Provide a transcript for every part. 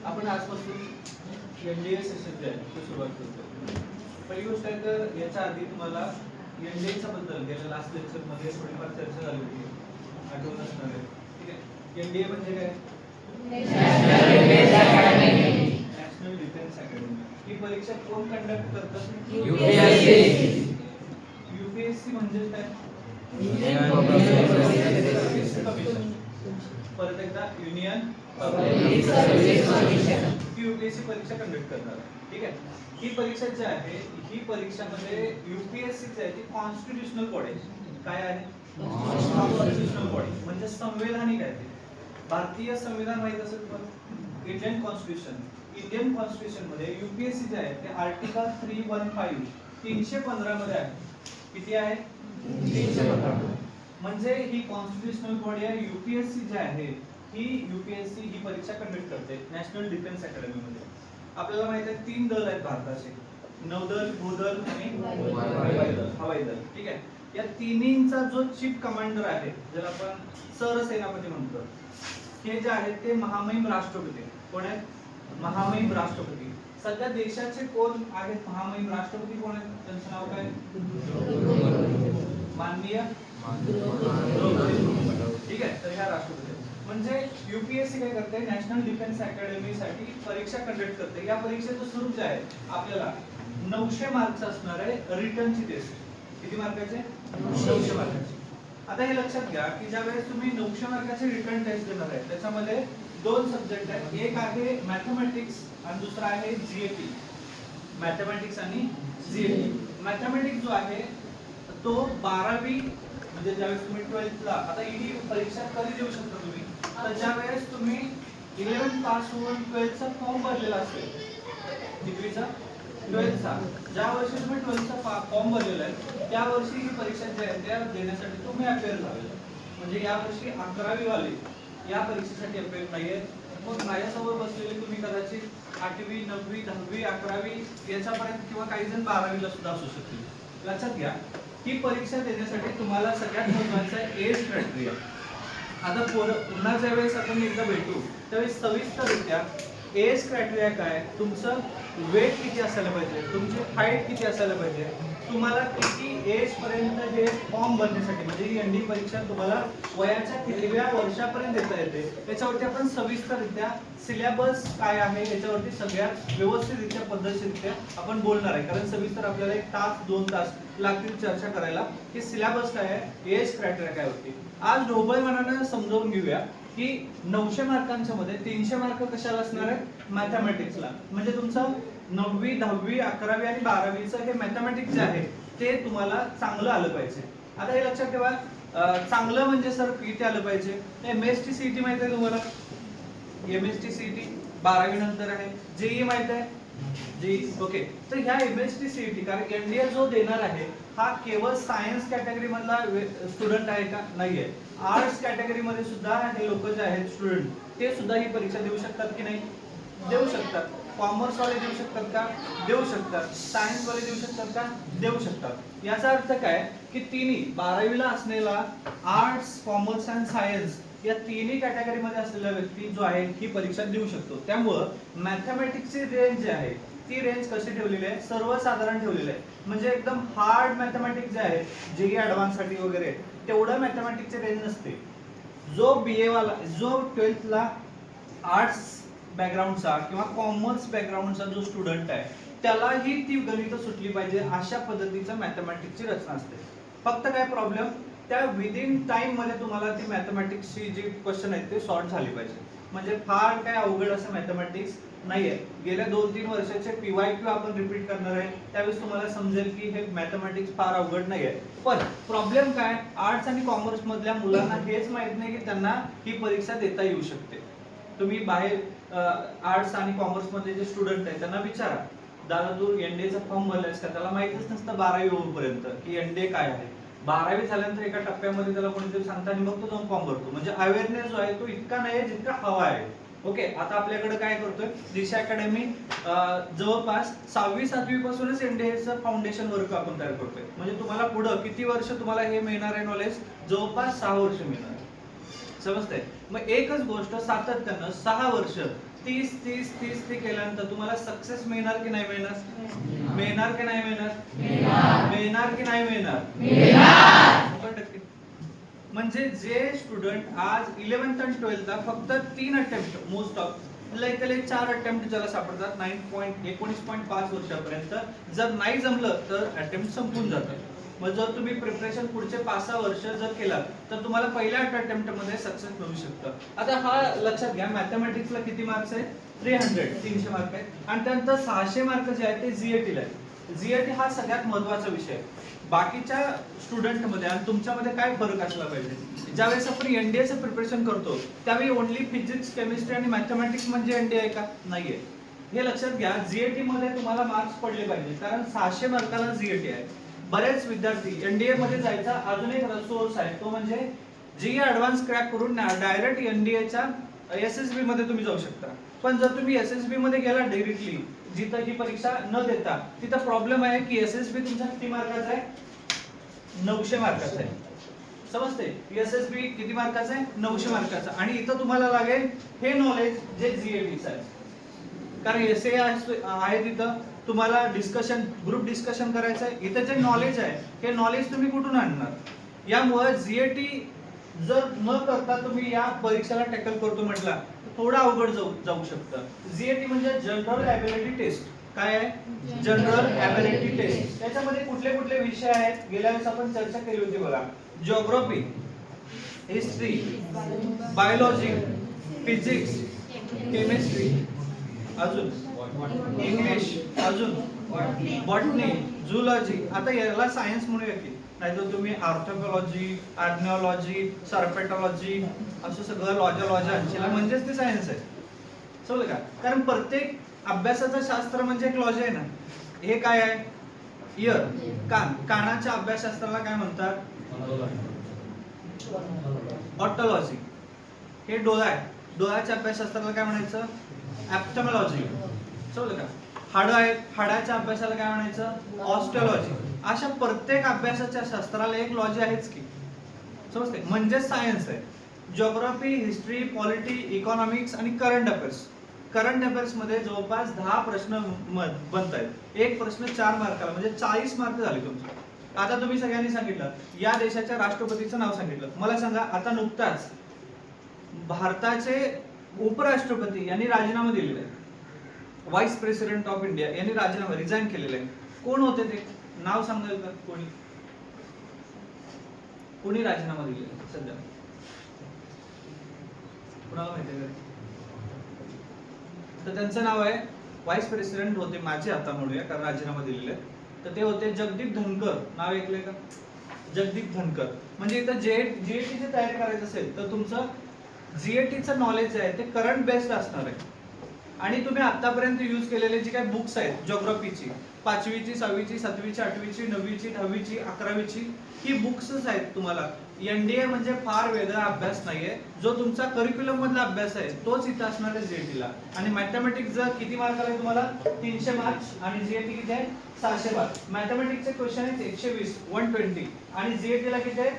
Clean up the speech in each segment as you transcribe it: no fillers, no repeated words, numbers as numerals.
आपण आजपासून NDA session जे आहे ते सुरुवात करतो. पहिली गोष्ट आहे तर याच्या आधी तुम्हाला एनडीएच्या बद्दल गेल्या लास्ट लेक्चर मध्ये थोडीफार चर्चा झाली होती, आठवत असणार आहे. ठीक आहे, एनडीए म्हणजे काय? National defence academy. ही परीक्षा कोण कंडक्ट करतं? यूपीएससी. यूपीएससी म्हणजे काय? कमिशन. परत एकदा युनियन पब्लिक सर्व्हिस कमिशन. ही यूपीएससी परीक्षा कंडक्ट करणार. ठीक आहे, ही परीक्षा जी आहे ही परीक्षामध्ये यूपीएससी जी आहे ती कॉन्स्टिट्यूशनल बॉडी. काय आहे? कॉन्स्टिट्यूशनल बॉडी म्हणजे संवैधानिक आहे. ते भारतीय संविधान माहित असेल पण इंडियन कॉन्स्टिट्यूशन. इंडियन कॉन्स्टिट्यूशन मध्ये यूपीएससी जे आहे ते आर्टिकल 315 315 मध्ये आहे. किती आहे? 315. म्हणजे ही कॉन्स्टिट्यूशनल बॉडी आहे. यूपीएससी जे आहे ही यूपीएससी ही परीक्षा कंडक्ट करते नॅशनल डिफेन्स अकॅडमी मध्ये. आपल्याला माहित आहे 3 दल आहेत भारताचे, नौदल, भूदल आणि हवाई दल. ठीक आहे, या तिन्हींचा जो चीफ कमांडर आहे ज्याला आपण सरसेनापती म्हणतो, हे जे आहेत ते महामहिम राष्ट्रपती. कोण आहेत? महामहिम राष्ट्रपती. सध्या देशाचे कोण आहेत महामहिम राष्ट्रपती? कोण आहेत? त्यांचं नाव काय? माननीय द्रौपदी मुर्मू. ठीक आहे, तर ह्या राष्ट्रपती. म्हणजे यूपीएससी काय करते? नॅशनल डिफेन्स अकॅडमी साठी परीक्षा कंडक्ट करते. या परीक्षेचं स्वरूप जे आहे आपल्याला 900 मार्क्स असणार आहे. रिटर्नची टेस्ट किती मार्काचे? 900 मार्काचे. आता हे लक्षात घ्या की ज्या वेळेस तुम्ही 900 मार्काचे रिटर्न टेस्ट देणार आहे त्याच्यामध्ये 2 सब्जेक्ट आहेत. एक आहे मॅथमॅटिक्स आणि दुसरा आहे जीएटी. मॅथमॅटिक्स आणि जीएटी. मॅथमॅटिक्स जो आहे तो 12वी म्हणजे ज्यावेळेस तुम्ही 12th ला, आता ही परीक्षा कधी देऊ शकता तुम्ही? तर ज्या वेळेस तुम्ही 11th पास होऊन 12th चा फॉर्म भरलेला असेल, 12वीचा 12th ज्या वर्षी तुम्ही 12th चा फॉर्म भरलेला आहे त्या वर्षी ही परीक्षा जी आहे त्या देण्यासाठी तुम्ही अपेअर झाले. म्हणजे या वर्षी 11वी वाले या परीक्षेसाठी अपेअर नाहीये. मग माझ्यासोबत बसलेले तुम्ही कदाचित 8वी 9वी 10वी 11वी याच्यापर्यंत किंवा काही जण 12वीला सुद्धा असू शकतील. लक्षात घ्या ही परीक्षा देण्यासाठी तुम्हाला सगळ्यात महत्त्वाचं आहे एज क्रायटेरिया. आता पुन्हा ज्यावेळेस आपण एकदा भेटू त्यावेळेस सविस्तररित्या एज क्रायटेरिया काय, तुमचं वेट किती असायला पाहिजे, तुमची हाईट किती असायला पाहिजे, तुम्हाला किती एज पर्यंत हे फॉर्म भरण्यासाठी म्हणजे ही एनडी परीक्षा तुम्हाला वयाच्या कितव्या वर्षापर्यंत देता येते याच्यावरती आपण सविस्तररित्या सिलेबस काय आहे याच्यावरती सगळ्यात व्यवस्थितरित्या पद्धतशीररित्या आपण बोलणार आहे. कारण सविस्तर आपल्याला 1 तास 2 तास लागतील चर्चा करायला की सिलेबस काय आहे, एज क्रायटेरिया काय होती. आज ढोबळमानाने समजावून घेऊया की 900 मार्कांच्या मध्ये 300 मार्क कशाला असणार आहे? मॅथमॅटिक्सला. म्हणजे तुमचा 9वी 10वी 11वी आणि 12वीचं हे मॅथमॅटिक्स जे आहे ते तुम्हाला चांगलं आलं पाहिजे. आता हे लक्षात ठेवा, चांगलं म्हणजे सर किती आलं पाहिजे. MST CET माहित आहे तुम्हाला, MST CET 12वी नंतर आहे. जेई माहित आहे, जेई ओके. तर ह्या MST CET कारण एनडीए जो देणार आहे हा केवळ सायन्स कॅटेगरी मधला स्टुडंट आहे का, नाहीये. आर्ट्स कॅटेगरी मध्ये सुद्धा हे लोक जे आहेत स्टुडंट ते सुद्धा ही परीक्षा देऊ शकतात की नाही, देऊ शकतात. कॉमर्स वाले देऊ शकतात का, देऊ शकतात. सायन्स वाले देऊ शकतात का, देऊ शकतात. याचा अर्थ काय की तिन्ही 12वीला असलेला आर्ट्स कॉमर्स आणि सायन्स या तिन्ही कॅटेगरी मध्ये असलेला व्यक्ती जो आहे ही परीक्षा देऊ शकतो. त्यामुळं मॅथमॅटिक्सची रेंज जी आहे ती रेंज कशी ठेवलेली आहे, सर्वसाधारण ठेवलेली आहे. म्हणजे एकदम हार्ड मॅथमॅटिक्स जे आहे जेई ऍडव्हान्स साठी वगैरे तेवढं मॅथमॅटिक्सची रेंज नसते. जो BA वाला, जो 12th ला आर्ट्स बॅकग्राऊंडचा किंवा कॉमर्स बॅकग्राऊंडचा जो स्टुडंट आहे त्यालाही ती गणित सुटली पाहिजे अशा पद्धतीचं मॅथमॅटिक्सची रचना असते. फक्त काय प्रॉब्लेम, त्या विदिन टाइम मध्ये तुम्हाला ती मॅथमॅटिक्सची जी क्वेश्चन आहेत ते सॉल्व्ह झाली पाहिजे. म्हणजे फार काय अवघड असं मॅथमॅटिक्स नाहीये. गेल्या 2-3 वर्षाचे PYQ आपण रिपीट करणार आहे त्यावेळेस तुम्हाला समजेल की हे मॅथमॅटिक्स फार अवघड नाहीये. पण प्रॉब्लेम काय, आर्ट्स आणि कॉमर्स मधल्या मुलांना हेच माहित नाही की त्यांना ही परीक्षा देता येऊ शकते. तुम्ही बाहेर आर्ट्स आणि कॉमर्स मधले जे स्टुडंट आहेत त्यांना विचारा, दादा तू एनडीएचा फॉर्म भरलायस का, त्याला माहितच नसतं 12वी होईपर्यंत की एनडीए काय आहे. 12वी झाल्यानंतर एका टप्प्यामध्ये त्याला कोणीतरी सांगतं आणि मग तो जाऊन फॉर्म भरतो. म्हणजे अवेअरनेस जो आहे तो इतका नाही जितका हवा आहे. ओके, आता आपल्याकडे काय करतोय दिशा अकॅडमी, जवळपास 6वी-7वी पासूनच एनडीएचं फाउंडेशन वर्क आपण तयार करतोय. म्हणजे तुम्हाला पुढे किती वर्ष तुम्हाला हे मिळणार आहे नॉलेज, जवळपास 6 वर्ष मिळणार आहे. समजतंय. मग एकच गोष्ट सातत्यानं 6 वर्ष 30 ते केल्यानंतर तुम्हाला सक्सेस मिळणार की नाही मिळणार, मिळणार की नाही मिळणार, मिळणार की नाही मिळणार, 100%. म्हणजे जे स्टुडंट आज 11th आणि 12th ला फक्त 3 अटेम्प्ट मोस्ट ऑफ त्याला 4 अटेम्प्ट ज्याला सापडतात 19.5 वर्षापर्यंत, जर नाही जमलं तर अटेम्प्ट संपून जातात. मग जर तुम्ही प्रिपरेशन पुढचे 5-6 वर्ष जर केला तर तुम्हाला पहिल्या अटेम्प्ट मध्ये सक्सेस मिळू शकतं. आता हा लक्षात घ्या, मॅथमॅटिक्सला किती मार्क्स आहे, 300 मार्क आहे. आणि त्यानंतर 600 मार्क जे आहेत ते जीएटी ला आहे. जीएटी हा सगळ्यात महत्त्वाचा विषय आहे. बाकीच्या स्टुडंट मध्ये आणि तुमच्यामध्ये काय फरक असला पाहिजे, ज्यावेळेस आपण एनडीएचं प्रिपरेशन करतो त्यावेळी ओनली फिजिक्स केमिस्ट्री आणि मॅथमॅटिक्स म्हणजे एनडीए आहे का, नाहीये. हे लक्षात घ्या, जीएटी मध्ये तुम्हाला मार्क्स पडले पाहिजे कारण 600 मार्काला जीएटी आहे. बरेच विद्यार्थी एनडीए मध्ये जायचा अजून एक सोर्स आहे, तो म्हणजे जीई ऍडव्हान्स क्रॅक करून डायरेक्ट एनडीएच्या एसएसबी मध्ये तुम्ही जाऊ शकता. पण जर तुम्ही एसएसबी मध्ये गेला डायरेक्टली जिथं ही परीक्षा न देता, तिथं प्रॉब्लेम आहे की एसएसबी तुमचा किती मार्काचा आहे, 900 मार्काचा आहे. समजते, एसएसबी किती मार्काचा आहे, 900 मार्काचा. आणि इथं तुम्हाला लागेल हे नॉलेज जे जीएटीचं आहे. कारण एसए आहे तिथं तुम्हाला डिस्कशन, ग्रुप डिस्कशन करायचं आहे. इथं जे नॉलेज आहे हे नॉलेज तुम्ही कुठून आणणार. यामुळे जीएटी जर न करता तुम्ही या परीक्षेला टॅकल करतो म्हटला थोडा अवघड जाऊ शकतं. जीएटी म्हणजे जनरल एबिलिटी टेस्ट. काय आहे, जनरल एबिलिटी टेस्ट. त्याच्यामध्ये कुठले कुठले विषय आहेत गेल्या वेळेस आपण चर्चा केली होती बघा. Geography, history, biology, physics, chemistry, अजून इंग्लिश, अजून बॉटनी, झूलॉजी. आता याला सायन्स म्हणूया की, नाहीतर तुम्ही आर्थोपॉलॉजी, आर्निओलॉजी, सर्पेटॉलॉजी असं सगळं लॉजिया म्हणजेच ते सायन्स आहे. समजलं का. कारण प्रत्येक अभ्यासाचं शास्त्र म्हणजे एक लॉजी आहे ना. हे काय आहे, इयर, कान. कानाच्या अभ्यासशास्त्राला काय म्हणतात, ऑटोलॉजी. हे डोळा आहे, डोळ्याच्या अभ्यासशास्त्राला काय म्हणायचं, ऑप्थॅल्मॉलॉजी. समजलं का. हाडं आहेत, हाडाच्या अभ्यासाला काय म्हणायचं, ऑस्टिओलॉजी. अशा प्रत्येक अभ्यासाच्या शास्त्राला एक लॉजी आहेच की. समजते, म्हणजे सायन्स आहे. जिओग्राफी, हिस्ट्री, पॉलिटी, इकॉनॉमिक्स आणि करंट अफेअर्स. करंट अफेअर्स मध्ये जवळपास 10 प्रश्न बनत आहेत. एक प्रश्न 4 मार्काला, म्हणजे 40 मार्क झाले तुमचे. आता तुम्ही सगळ्यांनी सांगितलं या देशाच्या राष्ट्रपतीचं नाव सांगितलं. मला सांगा, आता नुकताच भारताचे उपराष्ट्रपती यांनी राजीनामा दिलेला आहे. व्हाईस प्रेसिडेंट ऑफ इंडिया यांनी राजीनामा, रिझाईन केलेला आहे. कोण होते ते, नाव सांगाल का, कोणी राजीनामा दिलेला सध्या, कुणाला माहिती आहे का. तर त्यांचं नाव आहे व्हाईस प्रेसिडेंट होते माझे, आता म्हणूया कारण राजीनामा दिलेले, तर ते होते जगदीप धनकर. नाव ऐकलंय का? जगदीप धनकर. म्हणजे इथं जीएटीची तयारी करायची असेल तर तुमचं जीएटीचं नॉलेज जे आहे ते करंट बेस्ड असणार आहे. आणि तुम्ही आतापर्यंत यूज केलेले जे काही बुक्स आहेत ज्योग्राफीची, 5वीची 6वीची 7वीची 8वीची 9वीची 10वीची 11वीची ही बुक्सच आहेत तुम्हाला. एनडीए म्हणजे फार वेगळा अभ्यास नाहीये. जो तुमचा करिक्युलम मधला अभ्यास आहे तोच इथं असणार आहे जीएटीला. आणि मॅथमॅटिक्स जर किती मार्क आले तुम्हाला? 300 मार्क्स. आणि जीएटी किती आहे? 600 मार्क. मॅथमॅटिक्सचे क्वेश्चन आहेत 120 120 आणि जीएटीला किती आहे?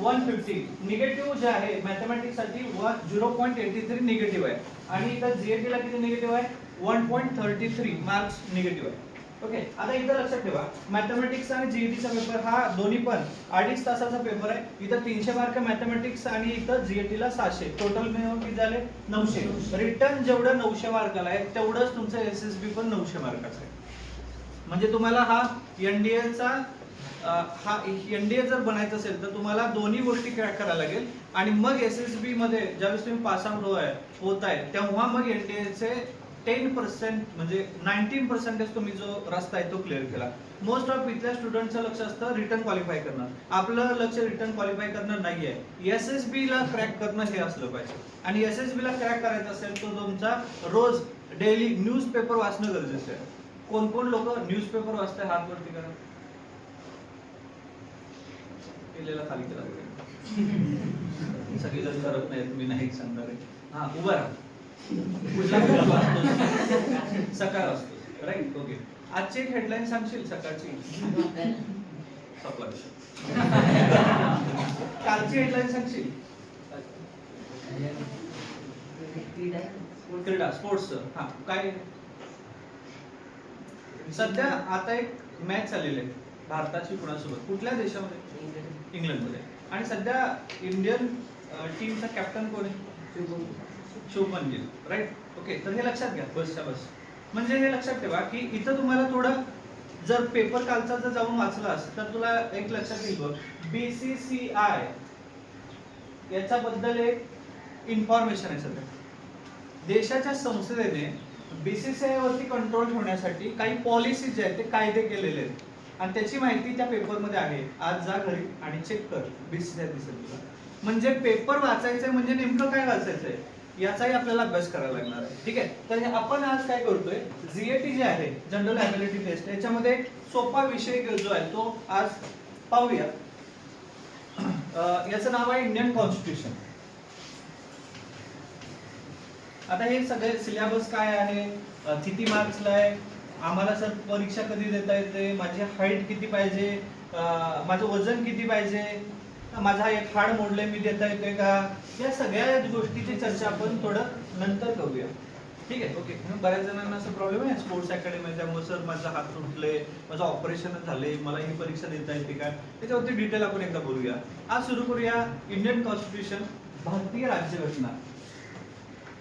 150. निगेटिव्ह जे आहे मॅथमॅटिक्स साठी 0.83 निगेटिव्ह आहे आणि इथं जीएटीला किती निगेटिव्ह आहे? 1.33 मार्क्स निगेटिव्ह आहे. ओके, आता इथं लक्षात ठेवा मॅथमॅटिक्स आणि जीएटीचा पेपर हा दोन्ही पण 2.5 तासाचा पेपर आहे. इथं 300 मार्क मॅथमॅटिक्स आणि इथं जीएटीला 600. टोटल मिळून किती झाले? 900. रिटर्न जेवढं 900 मार्काला आहे तेवढंच तुमचं एसएसबी पण 900 मार्काचं आहे. म्हणजे तुम्हाला हा एनडीएचा एनडीए जर बनायचं असेल तर तुम्हाला दोन्ही गोष्टी क्रॅक करायला लागेल. आणि मग एसएसबी मध्ये ज्यावेळेस तुम्ही पास आउट होत आहे तेव्हा मग एनडीएचे 10% म्हणजे 19% तुम्ही जो रस्ता आहे तो क्लिअर केला. मोस्ट ऑफ इथल्या स्टुडंटचं लक्ष असतं रिटर्न क्वालिफाय करणं. आपलं लक्ष रिटर्न क्वालिफाय करणं नाहीये, एसएसबी ला क्रॅक करणं हे असलं पाहिजे. आणि एसएसबी ला क्रॅक करायचं असेल तर तुमचा रोज डेली न्यूजपेपर वाचणं गरजेचं आहे. कोण कोण लोक न्यूजपेपर वाचताय हात वरती करा. केलेला खाली केला सगळी जण करत नाही, तुम्ही नाही सांगणार आहे. हा, उभा राहा. कुठला पेपर वाचतो? सकाळ असतो, राईट. ओके, आजची एक हेडलाईन सांगशील सकाळची? कालची हेडलाईन सांगशील? क्रीडा, स्पोर्ट्स. हा, काय सध्या आता एक मॅच चाललेली आहे भारताची कुणासोबत? कुठल्या देशामध्ये? इंग्लंडमध्ये. आणि सध्या इंडियन टीमचा कॅप्टन कोण आहे? शुभमन गिल, राईट. ओके, तर हे लक्षात घ्या बसच्या बस. म्हणजे हे लक्षात ठेवा की इथं तुम्हाला थोडं जर पेपर कालचा जर जाऊन वाचलास तर तुला एक लक्षात येईल बघ, बीसीसीआय याच्याबद्दल एक इन्फॉर्मेशन आहे. सध्या देशाच्या संसदेने बीसीसीआय वरती कंट्रोल ठेवण्यासाठी काही पॉलिसीज आहेत ते कायदे केलेले आहेत आणि त्याची माहिती त्या पेपरमध्ये आहे. आज जा घरी आणि चेक कर, बीसीसीआय दिसेल तुला. म्हणजे पेपर वाचायचंय म्हणजे नेमकं काय वाचायचंय याचाही आपल्याला अभ्यास करायला लागणार आहे. ठीक आहे, तर आपण आज काय करतोय, जीएटी जे आहे जनरल एबिलिटी टेस्ट, याच्यामध्ये सोपा विषय जो आहे तो आज पाहूया. याचं नाव आहे इंडियन कॉन्स्टिट्यूशन. आता हे सगळे सिलेबस काय आहे, किती मार्क्सला आहे, आम्हाला सर परीक्षा कधी देता येते, माझी हाईट किती पाहिजे, माझं वजन किती पाहिजे, माझा एक हाड मोडले मी देता येतोय का, या सगळ्या गोष्टीची चर्चा आपण थोडं नंतर करूया. ठीक आहे, ओके. बऱ्याच जणांना असं प्रॉब्लेम आहे स्पोर्ट्स अकॅडमी, त्यामुळे सर माझा हात तुटले, माझं ऑपरेशन झाले, मला ही परीक्षा देता येते का, त्याच्यावरती डिटेल आपण एकदा बोलूया. आज सुरू करूया इंडियन कॉन्स्टिट्यूशन, भारतीय राज्यघटना,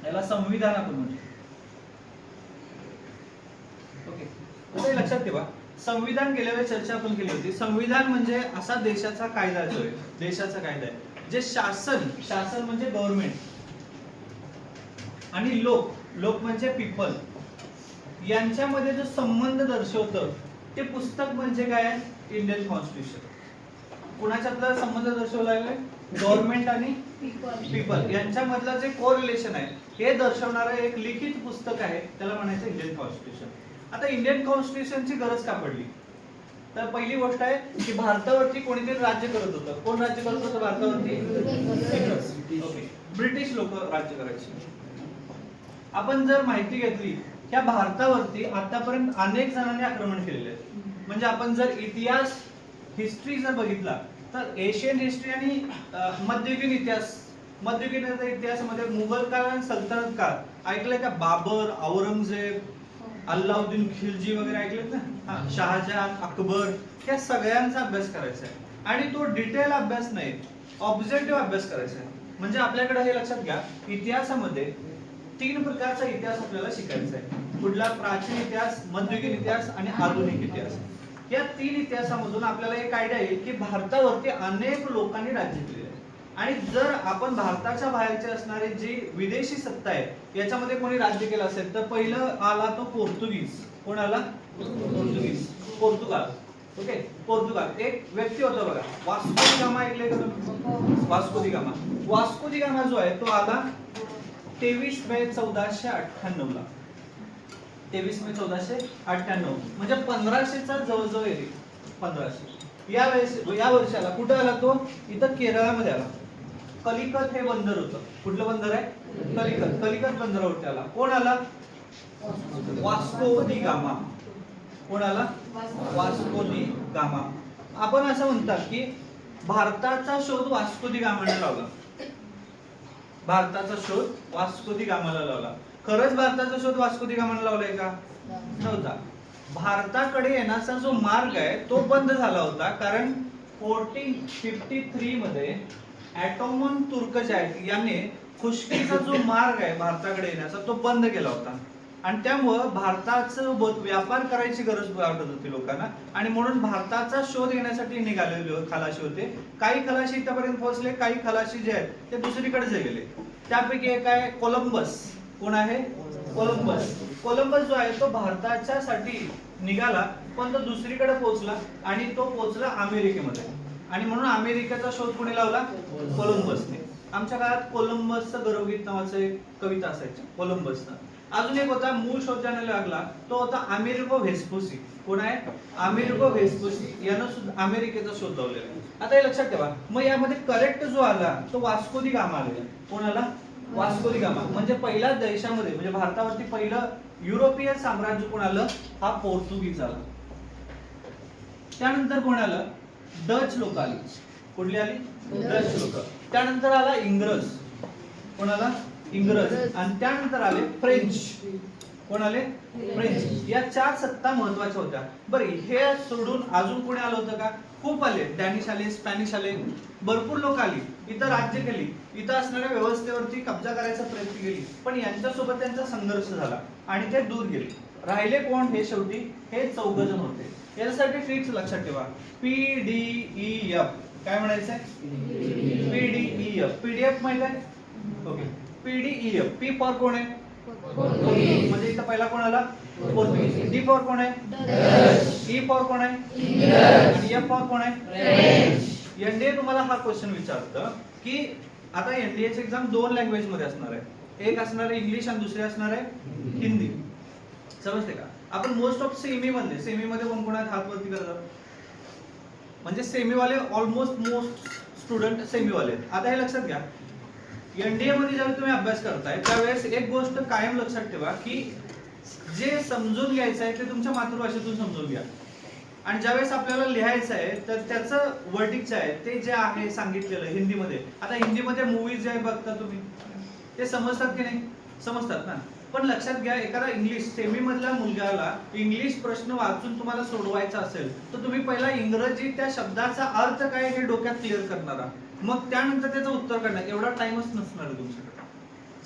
याला संविधान आपण म्हणतो. ओके, आता लक्षात ठेवा संविधान गेल्या वेळेस चर्चा आपण केली होती. संविधान म्हणजे असा देशाचा कायदा जो आहे, देशाचा कायदा आहे जे शासन म्हणजे गव्हर्नमेंट आणि लोक म्हणजे पीपल यांच्यामध्ये जो संबंध दर्शवतं ते पुस्तक म्हणजे काय? Indian constitution. कुणाच्यातला संबंध दर्शवला आहे? गव्हर्नमेंट आणि पीपल यांच्यामधलं जे कोरिलेशन आहे हे दर्शवणारं एक लिखित पुस्तक आहे, त्याला म्हणायचं इंडियन कॉन्स्टिट्यूशन. आता इंडियन कॉन्स्टिट्यूशनची गरज का पडली? तर पहिली गोष्ट आहे की भारतावरती कोणीतरी राज्य करत होतं. कोण राज्य करत होतं भारतावरती? ब्रिटिश लोक राज्य करायचे. आपण जर माहिती घेतली त्या भारतावरती आतापर्यंत अनेक जणांनी आक्रमण केलेले आहे. म्हणजे आपण जर इतिहास हिस्ट्री जर बघितला तर एशियन हिस्ट्री आणि मध्ययुगीन इतिहासामध्ये मुघल काळ आणि सल्तनत काळ ऐकलंय का? बाबर, औरंगजेब, अल्लाउद्दीन खिलजी वगैरे ऐकलेत ना? शहाजहान, अकबर, या सगळ्यांचा अभ्यास करायचा आहे. आणि तो डिटेल अभ्यास नाही, ऑब्जेक्टिव्ह अभ्यास करायचा आहे. म्हणजे आपल्याकडे हे लक्षात घ्या, इतिहासामध्ये 3 प्रकारचा इतिहास आपल्याला शिकायचा आहे. कुठला? प्राचीन इतिहास, मध्ययुगीन इतिहास आणि आधुनिक इतिहास. या 3 इतिहासामधून आपल्याला एक आयडिया येईल की भारतावरती अनेक लोकांनी राज्य केले आहे. आणि जर आपण भारताच्या बाहेरचे असणारे जे विदेशी सत्ता आहे याच्यामध्ये कोणी राज्य केलं असेल तर पहिलं आला तो पोर्तुगीज. कोण आला? पोर्तुगीज, पोर्तुगाल. Okay, Portugal. एक व्यक्ती होता बघा, वास्को दी गामा, ऐकले का तुम्ही? वास्को दी गामा. वास्को दी गामा जो आहे तो आला 23 मे 1498 ला. 23 मे 1498 म्हणजे 1500चा जवळजवळ येईल. 1500 या वर्षाला कुठं आला तो? इथं केरळामध्ये आला. कलिकत हे बंदर होतं. कुठलं बंदर आहे? कलिकत. कलिकत बंदरावरती आला. कोण आला? वास्को दी गामा. कोण आला? वास्को दी गामा. आपण असं म्हणतात की भारताचा शोध वास्को दी गामाने लावला. भारताचा शोध वास्को दी गामाला लावला. खरंच भारताचा शोध वास्को दी गामाने लावलाय का? नव्हता. भारताकडे येण्याचा जो मार्ग आहे तो बंद झाला होता, कारण 1453 मध्ये ऑटोमन तुर्क जे आहेत याने खुष्कीचा जो मार्ग आहे भारताकडे येण्याचा तो बंद केला होता. आणि त्यामुळं भारताचं व्यापार करायची गरज वाटत होती लोकांना, आणि म्हणून भारताचा शोध घेण्यासाठी निघालेले खलाशी होते. काही खलाशी इथपर्यंत पोहोचले, काही खलाशी जे आहेत ते दुसरीकडे गेले. त्यापैकी एक आहे कोलंबस. कोण आहे? कोलंबस. कोलंबस जो आहे तो भारताच्या साठी निघाला, पण तो दुसरीकडे पोहोचला आणि तो पोहोचला अमेरिकेमध्ये. आणि म्हणून अमेरिकेचा शोध कोणी लावला? कोलंबसने. आमच्या काळात कोलंबसचं गौरवगीत नावाचं एक कविता असायची कोलंबसनं. अजून एक होता मूळ शोध ज्याने लागला तो होता अमेरिको व्हेस्पुसी. कोण आहे? अमेरिको व्हेस्पुसी यानं सुद्धा अमेरिकेचा शोध लावलेला आहे. आता हे लक्षात ठेवा. मग यामध्ये करेक्ट जो आला तो वास्को दी गामा आलेला. कोण आला? वास्को दी गामा. म्हणजे पहिल्या देशामध्ये म्हणजे भारतावरती पहिलं युरोपियन साम्राज्य कोण आलं? हा पोर्तुगीज आला. त्यानंतर कोण आलं? डच लोक आली. कुठली आली? डच लोक. त्यानंतर आला इंग्रज. कोण आला? इंग्रज. आणि त्यानंतर आले फ्रेंच. कोण आले? फ्रेंच. या 4 सत्ता महत्वाच्या होत्या. बरं, हे सोडून अजून कोणी आलं होतं का? खूप आले. डॅनिश आले, स्पॅनिश आले, भरपूर लोक आली. इथं राज्य केली, इथं असणाऱ्या व्यवस्थेवरती कब्जा करायचा प्रयत्न केली, पण यांच्यासोबत त्यांचा संघर्ष झाला आणि ते दूर गेले. राहिले कोण? हे शेवटी हे 4 जण होते. याच्यासाठी ट्रिक्स लक्षात ठेवा. PDEF. काय म्हणायचंय? PDEF. पीडीएफ माहित आहे? ओके. PDEF. P फॉर कोण आहे? म्हणजे इथं पहिला कोण आला? पोर्तुगीज. D फॉर कोण आहे? E फॉर कोण आहे? आणि F फॉर कोण आहे? एनडीए तुम्हाला हा क्वेश्चन विचारतं की आता एनडीएची एक्झाम 2 लँग्वेज मध्ये असणार आहे. एक असणार आहे इंग्लिश आणि दुसरी असणार आहे हिंदी. समजते का? आपण मोस्ट ऑफ सेमी मध्ये कोण कोण आहेत हात वरती करतात? म्हणजे सेमीवाले ऑलमोस्ट मोस्ट स्टुडंट सेमीवाले. आता हे लक्षात घ्या, एनडीए मध्ये ज्यावेळी तुम्ही अभ्यास करताय त्यावेळेस एक गोष्ट कायम लक्षात ठेवा की जे समजून घ्यायचं आहे ते तुमच्या मातृभाषेतून समजून घ्या. आणि ज्यावेळेस आपल्याला लिहायचं आहे तर त्याचं वर्डिक्स आहे ते जे आहे सांगितलेलं हिंदीमध्ये. आता हिंदीमध्ये मूवीज जे आहे बघता तुम्ही, ते समजतात की नाही? समजतात ना. पण लक्षात घ्या, एखादा इंग्लिश सेमी मधल्या मुलगाला इंग्लिश प्रश्न वाचून तुम्हाला सोडवायचा असेल तर तुम्ही पहिला इंग्रजी त्या शब्दाचा अर्थ काय हे डोक्यात क्लिअर करणारा, मग त्यानंतर त्याचं उत्तर करणार. एवढा टाइमच नसणार आहे तुमच्याकडे.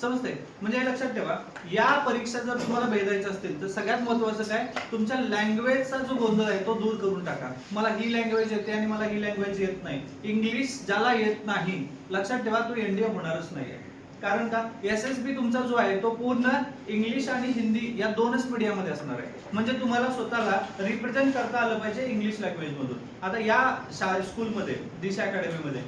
समजते? म्हणजे हे लक्षात ठेवा, या परीक्षा जर तुम्हाला भेदायच्या असतील तर सगळ्यात महत्त्वाचं काय? तुमच्या लँग्वेजचा जो गोंधळ आहे तो दूर करून टाका. मला ही लँग्वेज येते आणि मला ही लँग्वेज येत नाही. इंग्लिश ज्याला येत नाही, लक्षात ठेवा, तो एनडीए होणारच नाहीये. कारण का? एसएसबी तुमचा जो आहे तो पूर्ण इंग्लिश आणि हिंदी या 2च मीडियामध्ये असणार आहे. म्हणजे तुम्हाला स्वतःला रिप्रेझेंट करता आलं पाहिजे इंग्लिश लँग्वेज मधून. आता या स्कूलमध्ये दिशा अकॅडमीमध्ये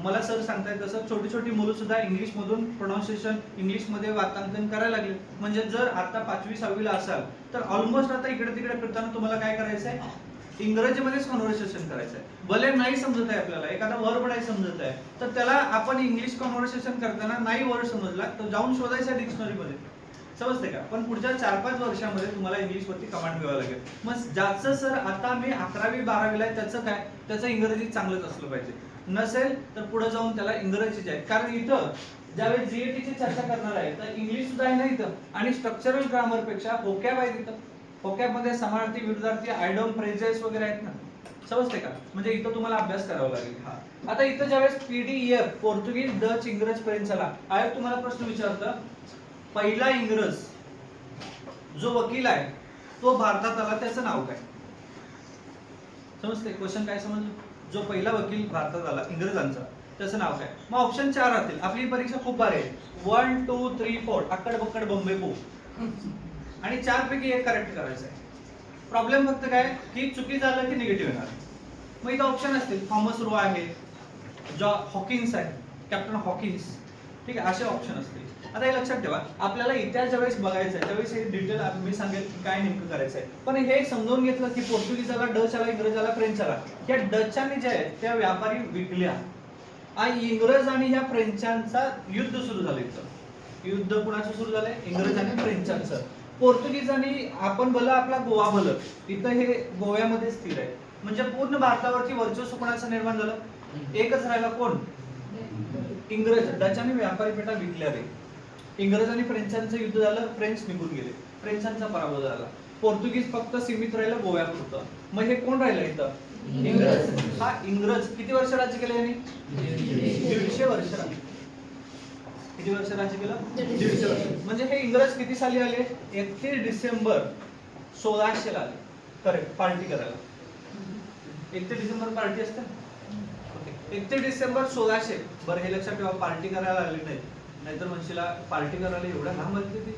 मला सर सांगतायत तसं छोटी छोटी मुलं सुद्धा इंग्लिश मधून प्रोनाउन्सिएशन इंग्लिश मध्ये वाचांकन करायला लागले. म्हणजे जर आता 5वी 6वी ला असाल तर ऑलमोस्ट आता इकडे तिकडे फिरताना तुम्हाला काय करायचंय? इंग्रजीमध्येच कन्व्हर्सेशन करायचं आहे. भले नाही समजत आहे आपल्याला, एखादा वर्ड नाही समजत आहे तर त्याला आपण इंग्लिश कन्व्हर्सेशन करताना नाही वर्ड समजला तर जाऊन शोधायचा डिक्शनरीमध्ये. समजते का? पण पुढच्या 4-5 वर्षामध्ये तुम्हाला इंग्लिश वरती कमांड मिळवावं लागेल. मग ज्याचं सर आता मी 11वी 12वीला आहे त्याचं काय? त्याचं इंग्रजी चांगलंच असलं पाहिजे. नसेल तर पुढे जाऊन त्याला इंग्रजीच आहे. कारण इथं ज्यावेळेस जीएटीची चर्चा करणार आहे तर इंग्लिश सुद्धा आहे ना इथं, आणि स्ट्रक्चरल ग्रामर पेक्षा व्होकॅब आहे इथं. व्होकॅब मध्ये समानार्थी, विरुद्धार्थी, आयडम, फ्रेजेस वगैरे आहेत ना. समजते का? म्हणजे इथं तुम्हाला अभ्यास करावा लागेल. हा आता इथं ज्यावेळेस पीडीएफ पोर्तुगीज, डच, इंग्रज, फ्रेंच आला, आयोग तुम्हाला प्रश्न विचारतं पहिला इंग्रज जो वकील आहे तो भारतात आला त्याचं नाव काय? समजते क्वेश्चन काय समजलं? जो पहिला वकील भारतात आला इंग्रजांचा त्याचं नाव काय. मग ऑप्शन 4 राहतील. आपली परीक्षा खूप भारी आहे. 1 2 3 4 अक्कड बक्कड बॉम्बे पो आणि 4 पैकी एक करेक्ट करायचं आहे. प्रॉब्लेम फक्त काय की चुकी झालं की निगेटिव्ह येणार. मग इथं ऑप्शन असतील. थॉमस रो आहे, हॉकिन्स आहे, कॅप्टन हॉकिन्स, ठीक आहे, असे ऑप्शन असतील. आता हे लक्षात ठेवा, आपल्याला इतिहास ज्यावेळेस बघायचं आहे त्यावेळेस हे डिटेल मी सांगेल की काय नेमकं करायचं आहे. पण हे समजून घेतलं की पोर्तुगीजाला, डच आला, इंग्रज आला, फ्रेंच आला, या डचांनी जे आहेत त्या व्यापारी विकल्या आणि इंग्रज आणि ह्या फ्रेंचांचा युद्ध सुरू झालं. इथं युद्ध कुणाचं सुरू झालंय? इंग्रज आणि फ्रेंचांचं. पोर्तुगीजांनी आपण भलं आपला गोवा भलं, इथं हे गोव्यामध्ये स्थिर आहे. म्हणजे पूर्ण भारतावरती वर्चस्व कोणाचं निर्माण झालं? एकच राहिला, कोण? इंग्रज. डचांनी व्यापारी पेठा विकल्या रे. इंग्रज आणि फ्रेंचांचं युद्ध झालं, फ्रेंच निघून गेले, फ्रेंचांचा पराभव झाला. पोर्तुगीज फक्त सीमित राहिलं गोव्यापुरतं. मग हे कोण राहिलं इथं? इंग्रज. हा इंग्रज किती वर्ष राज्य केलं यांनी? 150 वर्ष. किती वर्ष राज्य केलं? 150 वर्ष. म्हणजे हे इंग्रज किती साली आले? 31 डिसेंबर 1600 ला आले. करेक्ट, पार्टी करायला. 31 डिसेंबर पार्टी असते. 31 डिसेंबर 1600. बरं हे लक्षात ठेवा, पार्टी करायला आले नाही, नाहीतर म्हणशीला पार्टी करायला एवढ्या लांब आली ती.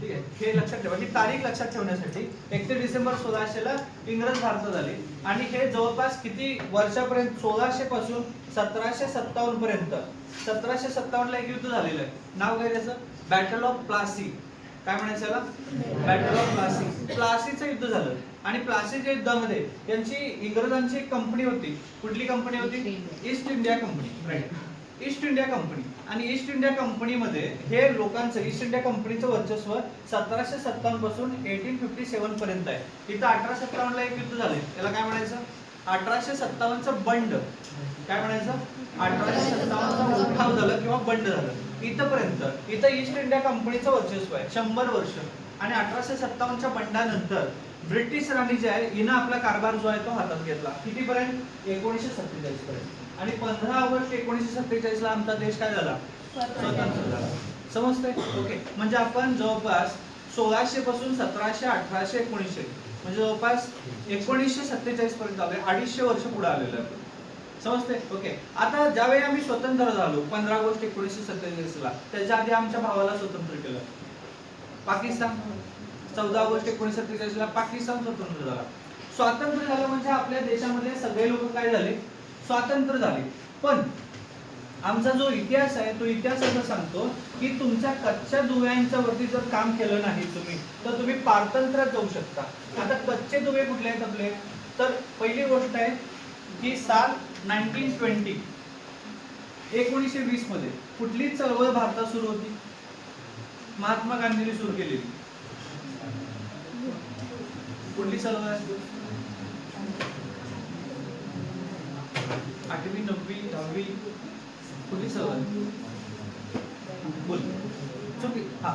ठीक आहे, हे लक्षात ठेवा, ही तारीख लक्षात ठेवण्यासाठी 31 डिसेंबर 1600 ला इंग्रज भारतात आले. आणि हे जवळपास किती वर्षापर्यंत? 1600 पासून 1757 पर्यंत. 1757 ला एक युद्ध झालेलं आहे. नाव काय त्याचं? Battle of Plassey. काय म्हणायचं याला? Battle of Plassey. प्लासीचं युद्ध झालं. आणि प्लासीच्या युद्धामध्ये यांची इंग्रजांची एक कंपनी होती. कुठली कंपनी होती? East India Company. Right, East India Company. आणि ईस्ट इंडिया कंपनीमध्ये हे लोकांचं, ईस्ट इंडिया कंपनीचं वर्चस्व 1757 पासून 1857 पर्यंत आहे. इथं 1857 ला एक युद्ध झाले. याला काय म्हणायचं? 1857चं बंड. काय म्हणायचं? 1857चा उठाव झालं किंवा बंड झालं. इथपर्यंत इथं ईस्ट इंडिया कंपनीचं वर्चस्व आहे 100 वर्ष. आणि 1857च्या बंडानंतर ब्रिटिश राणी जे आहे हिनं आपला कारभार जो आहे तो हातात घेतला. कितीपर्यंत? 1947 पर्यंत. आणि 15 ऑगस्ट 1947 ला आमचा देश काय झाला? स्वतंत्र झाला. समजतंय? ओके, म्हणजे आपण जवळपास 1600 पासून 1700, 1800, 1900 म्हणजे जवळपास 1947 पर्यंत आलोय. 250 वर्ष पुढे आलेलो आहे. समजते? ओके, आता ज्यावेळी आम्ही स्वतंत्र झालो 15 ऑगस्ट 1947 ला, त्याच्या आधी आमच्या भावाला स्वतंत्र केलं पाकिस्तान. 14 ऑगस्ट 1947 ला पाकिस्तान स्वतंत्र झाला. स्वातंत्र्य झालं म्हणजे आपल्या देशामध्ये सगळे लोक काय झाले? स्वातंत्र्य झाले. पण आमचा जो इतिहास आहे तो इतिहास असं सांगतो की तुमच्या कच्च्या दुव्यांच्या वरती जर काम केलं नाही तुम्ही, तर तुम्ही पारतंत्र्यात जाऊ शकता. आता कच्चे दुवे कुठले आहेत आपले? तर पहिली गोष्ट आहे की साल 1920 1920 मध्ये कुठली चळवळ भारतात सुरू होती? महात्मा गांधींनी सुरू केलेली. कुठली चळवळ आहे? 8वी 9वी 10वी कुठली चळवळ? बोल चुकी. हा,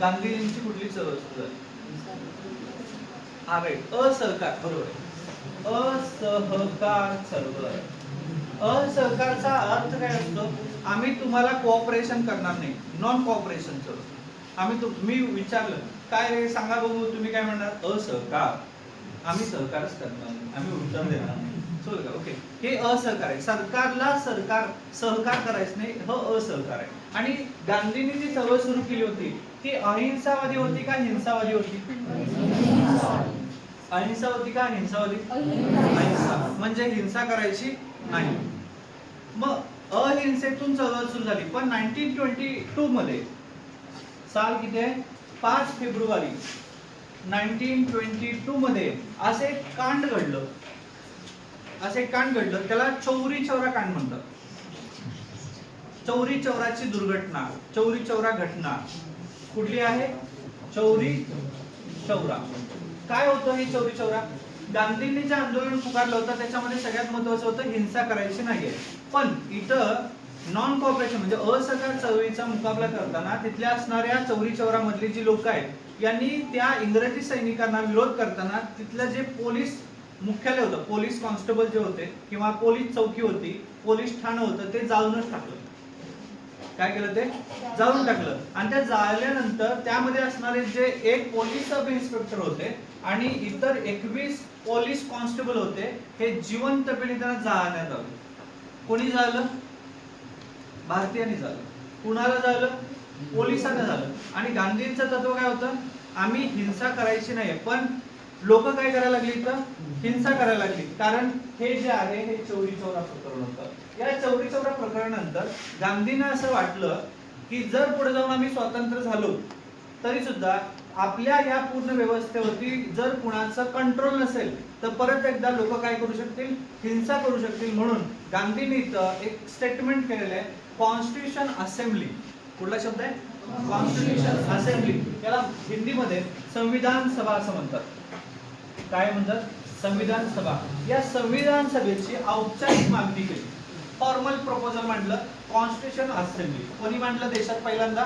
गांधीजींची कुठली चळवळ सुरू झाली? हा राईट, असहकार. बरोबर आहे, असहकार चळवळ. असहकारचा अर्थ काय असतो? आम्ही तुम्हाला कोऑपरेशन करणार नाही, नॉन कोऑपरेशन चळवळ. मी विचारलं काय रे सांगा बघू, तुम्ही काय म्हणणार? असहकार. आम्ही सहकारच करणार नाही, आम्ही उत्तर देणार नाही. ओके, हे असहकार आहे. सरकारला सहकार करायचं नाही, हे असहकार आहे. आणि गांधींनी जी चळवळ सुरू केली होती ती अहिंसावादी होती का हिंसावादी होती? अहिंसा होती का हिंसावादी? अहिंसा म्हणजे हिंसा करायची नाही. मग अहिंसेतून चळवळ सुरू झाली. पण 1922 मध्ये, साल किती आहे? 5 फेब्रुवारी 1922 मध्ये असे कांड घडलं. त्याला चौरी चौरा कांड म्हणतात. चौरी चौराची दुर्घटना, चौरी चौरा घटना कुठली आहे? चौरी चौरा. काय होतं हे चौरी चौरा? गांधींनी जे आंदोलन पुकारलं होतं त्याच्यामध्ये सगळ्यात महत्त्वाचं होतं हिंसा करायची नाहीये. पण इथं नॉन कॉपरेशन म्हणजे असहकार चळवळीचा मुकाबला करताना तिथल्या असणाऱ्या चौरी चौरा मधली जी लोक आहेत यांनी त्या इंग्रजी सैनिकांना विरोध करताना तिथलं जे पोलीस मुख्यालय होतं, पोलीस कॉन्स्टेबल जे होते किंवा पोलीस चौकी होती, पोलीस ठाणं होतं, ते जाळूनच टाकलं. काय केलं? ते जाळून टाकलं. आणि त्या जाळल्यानंतर त्यामध्ये असणारे जे एक पोलीस सब इन्स्पेक्टर होते आणि इतर 21 पोलीस कॉन्स्टेबल होते, हे जिवंतपणे त्यांना जाळण्यात आलं. कोणी झालं? भारतीयांनी झालं. कुणाला झालं? पोलिसांना झालं. आणि गांधींचं तत्व काय होतं? आम्ही हिंसा करायची नाही, पण लोक काय करायला लागली? इथं हिंसा करायला लागली. कारण हे जे आहे हे चौरी चौरा प्रकरण होतं. या चौरी चौरा प्रकरणानंतर गांधींना असं वाटलं की जर पुढे जाऊन आम्ही स्वतंत्र झालो तरी सुद्धा आपल्या या पूर्ण व्यवस्थेवरती जर कुणाचं कंट्रोल नसेल तर परत एकदा लोक काय करू शकतील? हिंसा करू शकतील. म्हणून गांधींनी इथं एक स्टेटमेंट केलेलं आहे, कॉन्स्टिट्यूशन असेंब्ली. कुठला शब्द आहे? Constitution assembly. याला हिंदीमध्ये संविधान सभा असं म्हणतात. काय म्हणतात? संविधान सभा. या संविधान सभेची औपचारिक मागणी केली, फॉर्मल प्रपोजल मांडलं कॉन्स्टिट्यूशन असेंब्ली. कोणी मांडलं देशात पहिल्यांदा?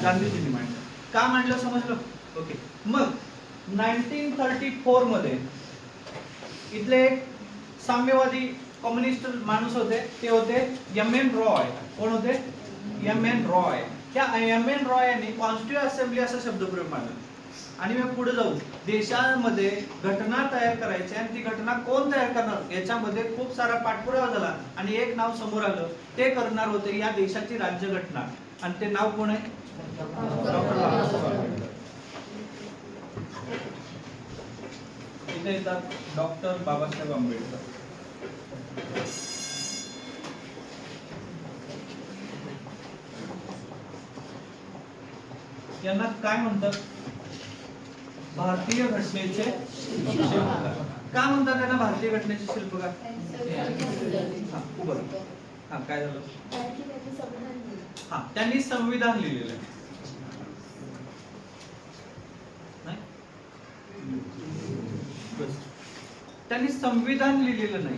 गांधीजींनी मांडलं. का मांडलं समजलं? ओके. मग 1934 मध्ये इथले एक साम्यवादी कम्युनिस्ट माणूस होते, ते होते एम.एन. रॉय. कोण होते? एम.एन. रॉय. त्या एम.एन. रॉय यांनी कॉन्स्टिट्यूशन असेंब्ली असा शब्दप्रयोग मांडला. आणि मग पुढे जाऊ देशामध्ये घटना तयार करायची आणि ती घटना कोण तयार करणार याच्यामध्ये खूप सारा पाठपुरावा झाला आणि एक नाव समोर आलं. ते करणार होते या देशाची राज्यघटना. आणि ते नाव कोण आहे? डॉक्टर बाबासाहेब आंबेडकर. इथे येतात डॉक्टर बाबासाहेब आंबेडकर. यांना काय म्हणतात? भारतीय घटनेचे शिल्पकार. का म्हणतात त्यांना भारतीय घटनेचे शिल्पकार? काय झालं? त्यांनी संविधान लिहिलेलं आहे. त्यांनी संविधान लिहिलेलं नाही.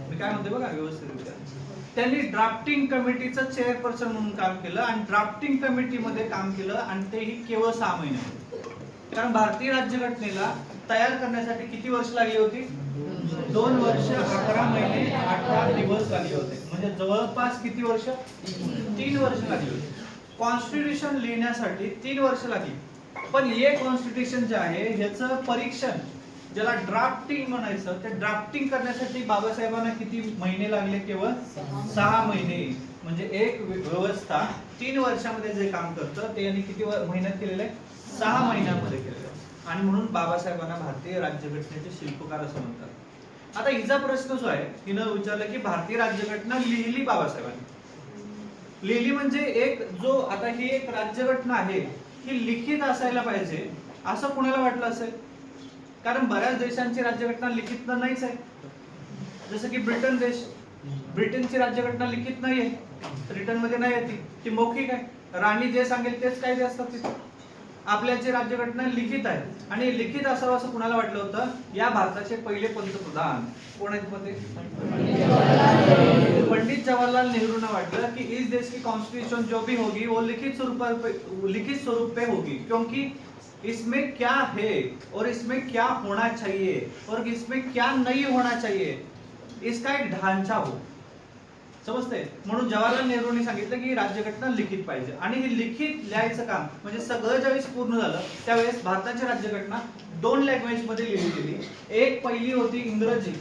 मी काय म्हणते बघा व्यवस्थित. त्यांनी ड्राफ्टिंग कमिटीचं चेअरपर्सन म्हणून काम केलं आणि ड्राफ्टिंग कमिटीमध्ये काम केलं आणि तेही केवळ 6 महिने. कारण भारतीय राज्यघटनेला तयार करण्यासाठी किती वर्ष लागली होती? 2 वर्ष 11 महिने 18 दिवस लागले होते. म्हणजे जवळपास किती वर्ष? 3 वर्ष लागली होती. कॉन्स्टिट्यूशन लिहिण्यासाठी 3 वर्ष लागली. पण हे कॉन्स्टिट्यूशन जे आहे ह्याचं परीक्षण, ज्याला ड्राफ्टिंग म्हणायचं, ते ड्राफ्टिंग करण्यासाठी बाबासाहेबांना किती महिने लागले? केवळ 6 महिने. म्हणजे एक व्यवस्था 3 वर्षामध्ये जे काम करतं ते यांनी किती महिन्यात केलेलं आहे? 6 महिन्यामध्ये केलेलं आहे. आणि म्हणून बाबासाहेबांना भारतीय राज्यघटनेचे शिल्पकार असं म्हणतात. आता हिचा प्रश्न जो आहे, हिनं विचारलं की भारतीय राज्यघटना लिहिली बाबासाहेबांनी. लिहिली म्हणजे एक जो आता ही एक राज्यघटना आहे ही लिखित असायला पाहिजे असं कुणाला वाटलं असेल? कारण बऱ्याच देशांची राज्यघटना लिखित नाहीच आहे. जसं की ब्रिटन देश, ब्रिटनची राज्यघटना लिखित नाहीये. ब्रिटन मध्ये नाही येते, ती मौखिक आहे. राणी जे सांगेल तेच कायदे असतात तिथे. आपल्याची राज्यघटना लिखित आहे आणि लिखित असावं असं कुणाला वाटलं होतं? या भारताचे पहिले पंतप्रधान कोण आहेत? पंडित जवाहरलाल नेहरूंना वाटलं की इस देश की कॉन्स्टिट्यूशन जो भी होगी वो लिखित स्वरूप पे होगी, क्योंकि इसमें क्या है और इसमें क्या होना चाहिए और इसमें क्या नहीं होना चाहिए इसका एक ढांचा हो. समजते? म्हणून जवाहरलाल नेहरूंनी सांगितलं की राज्यघटना लिखित पाहिजे. आणि हे लिखित लिहायचं काम म्हणजे सगळं ज्यावेळेस पूर्ण झालं त्यावेळेस भारताची राज्यघटना 2 लँग्वेज मध्ये लिहिली गेली. एक पहिली होती इंग्रजी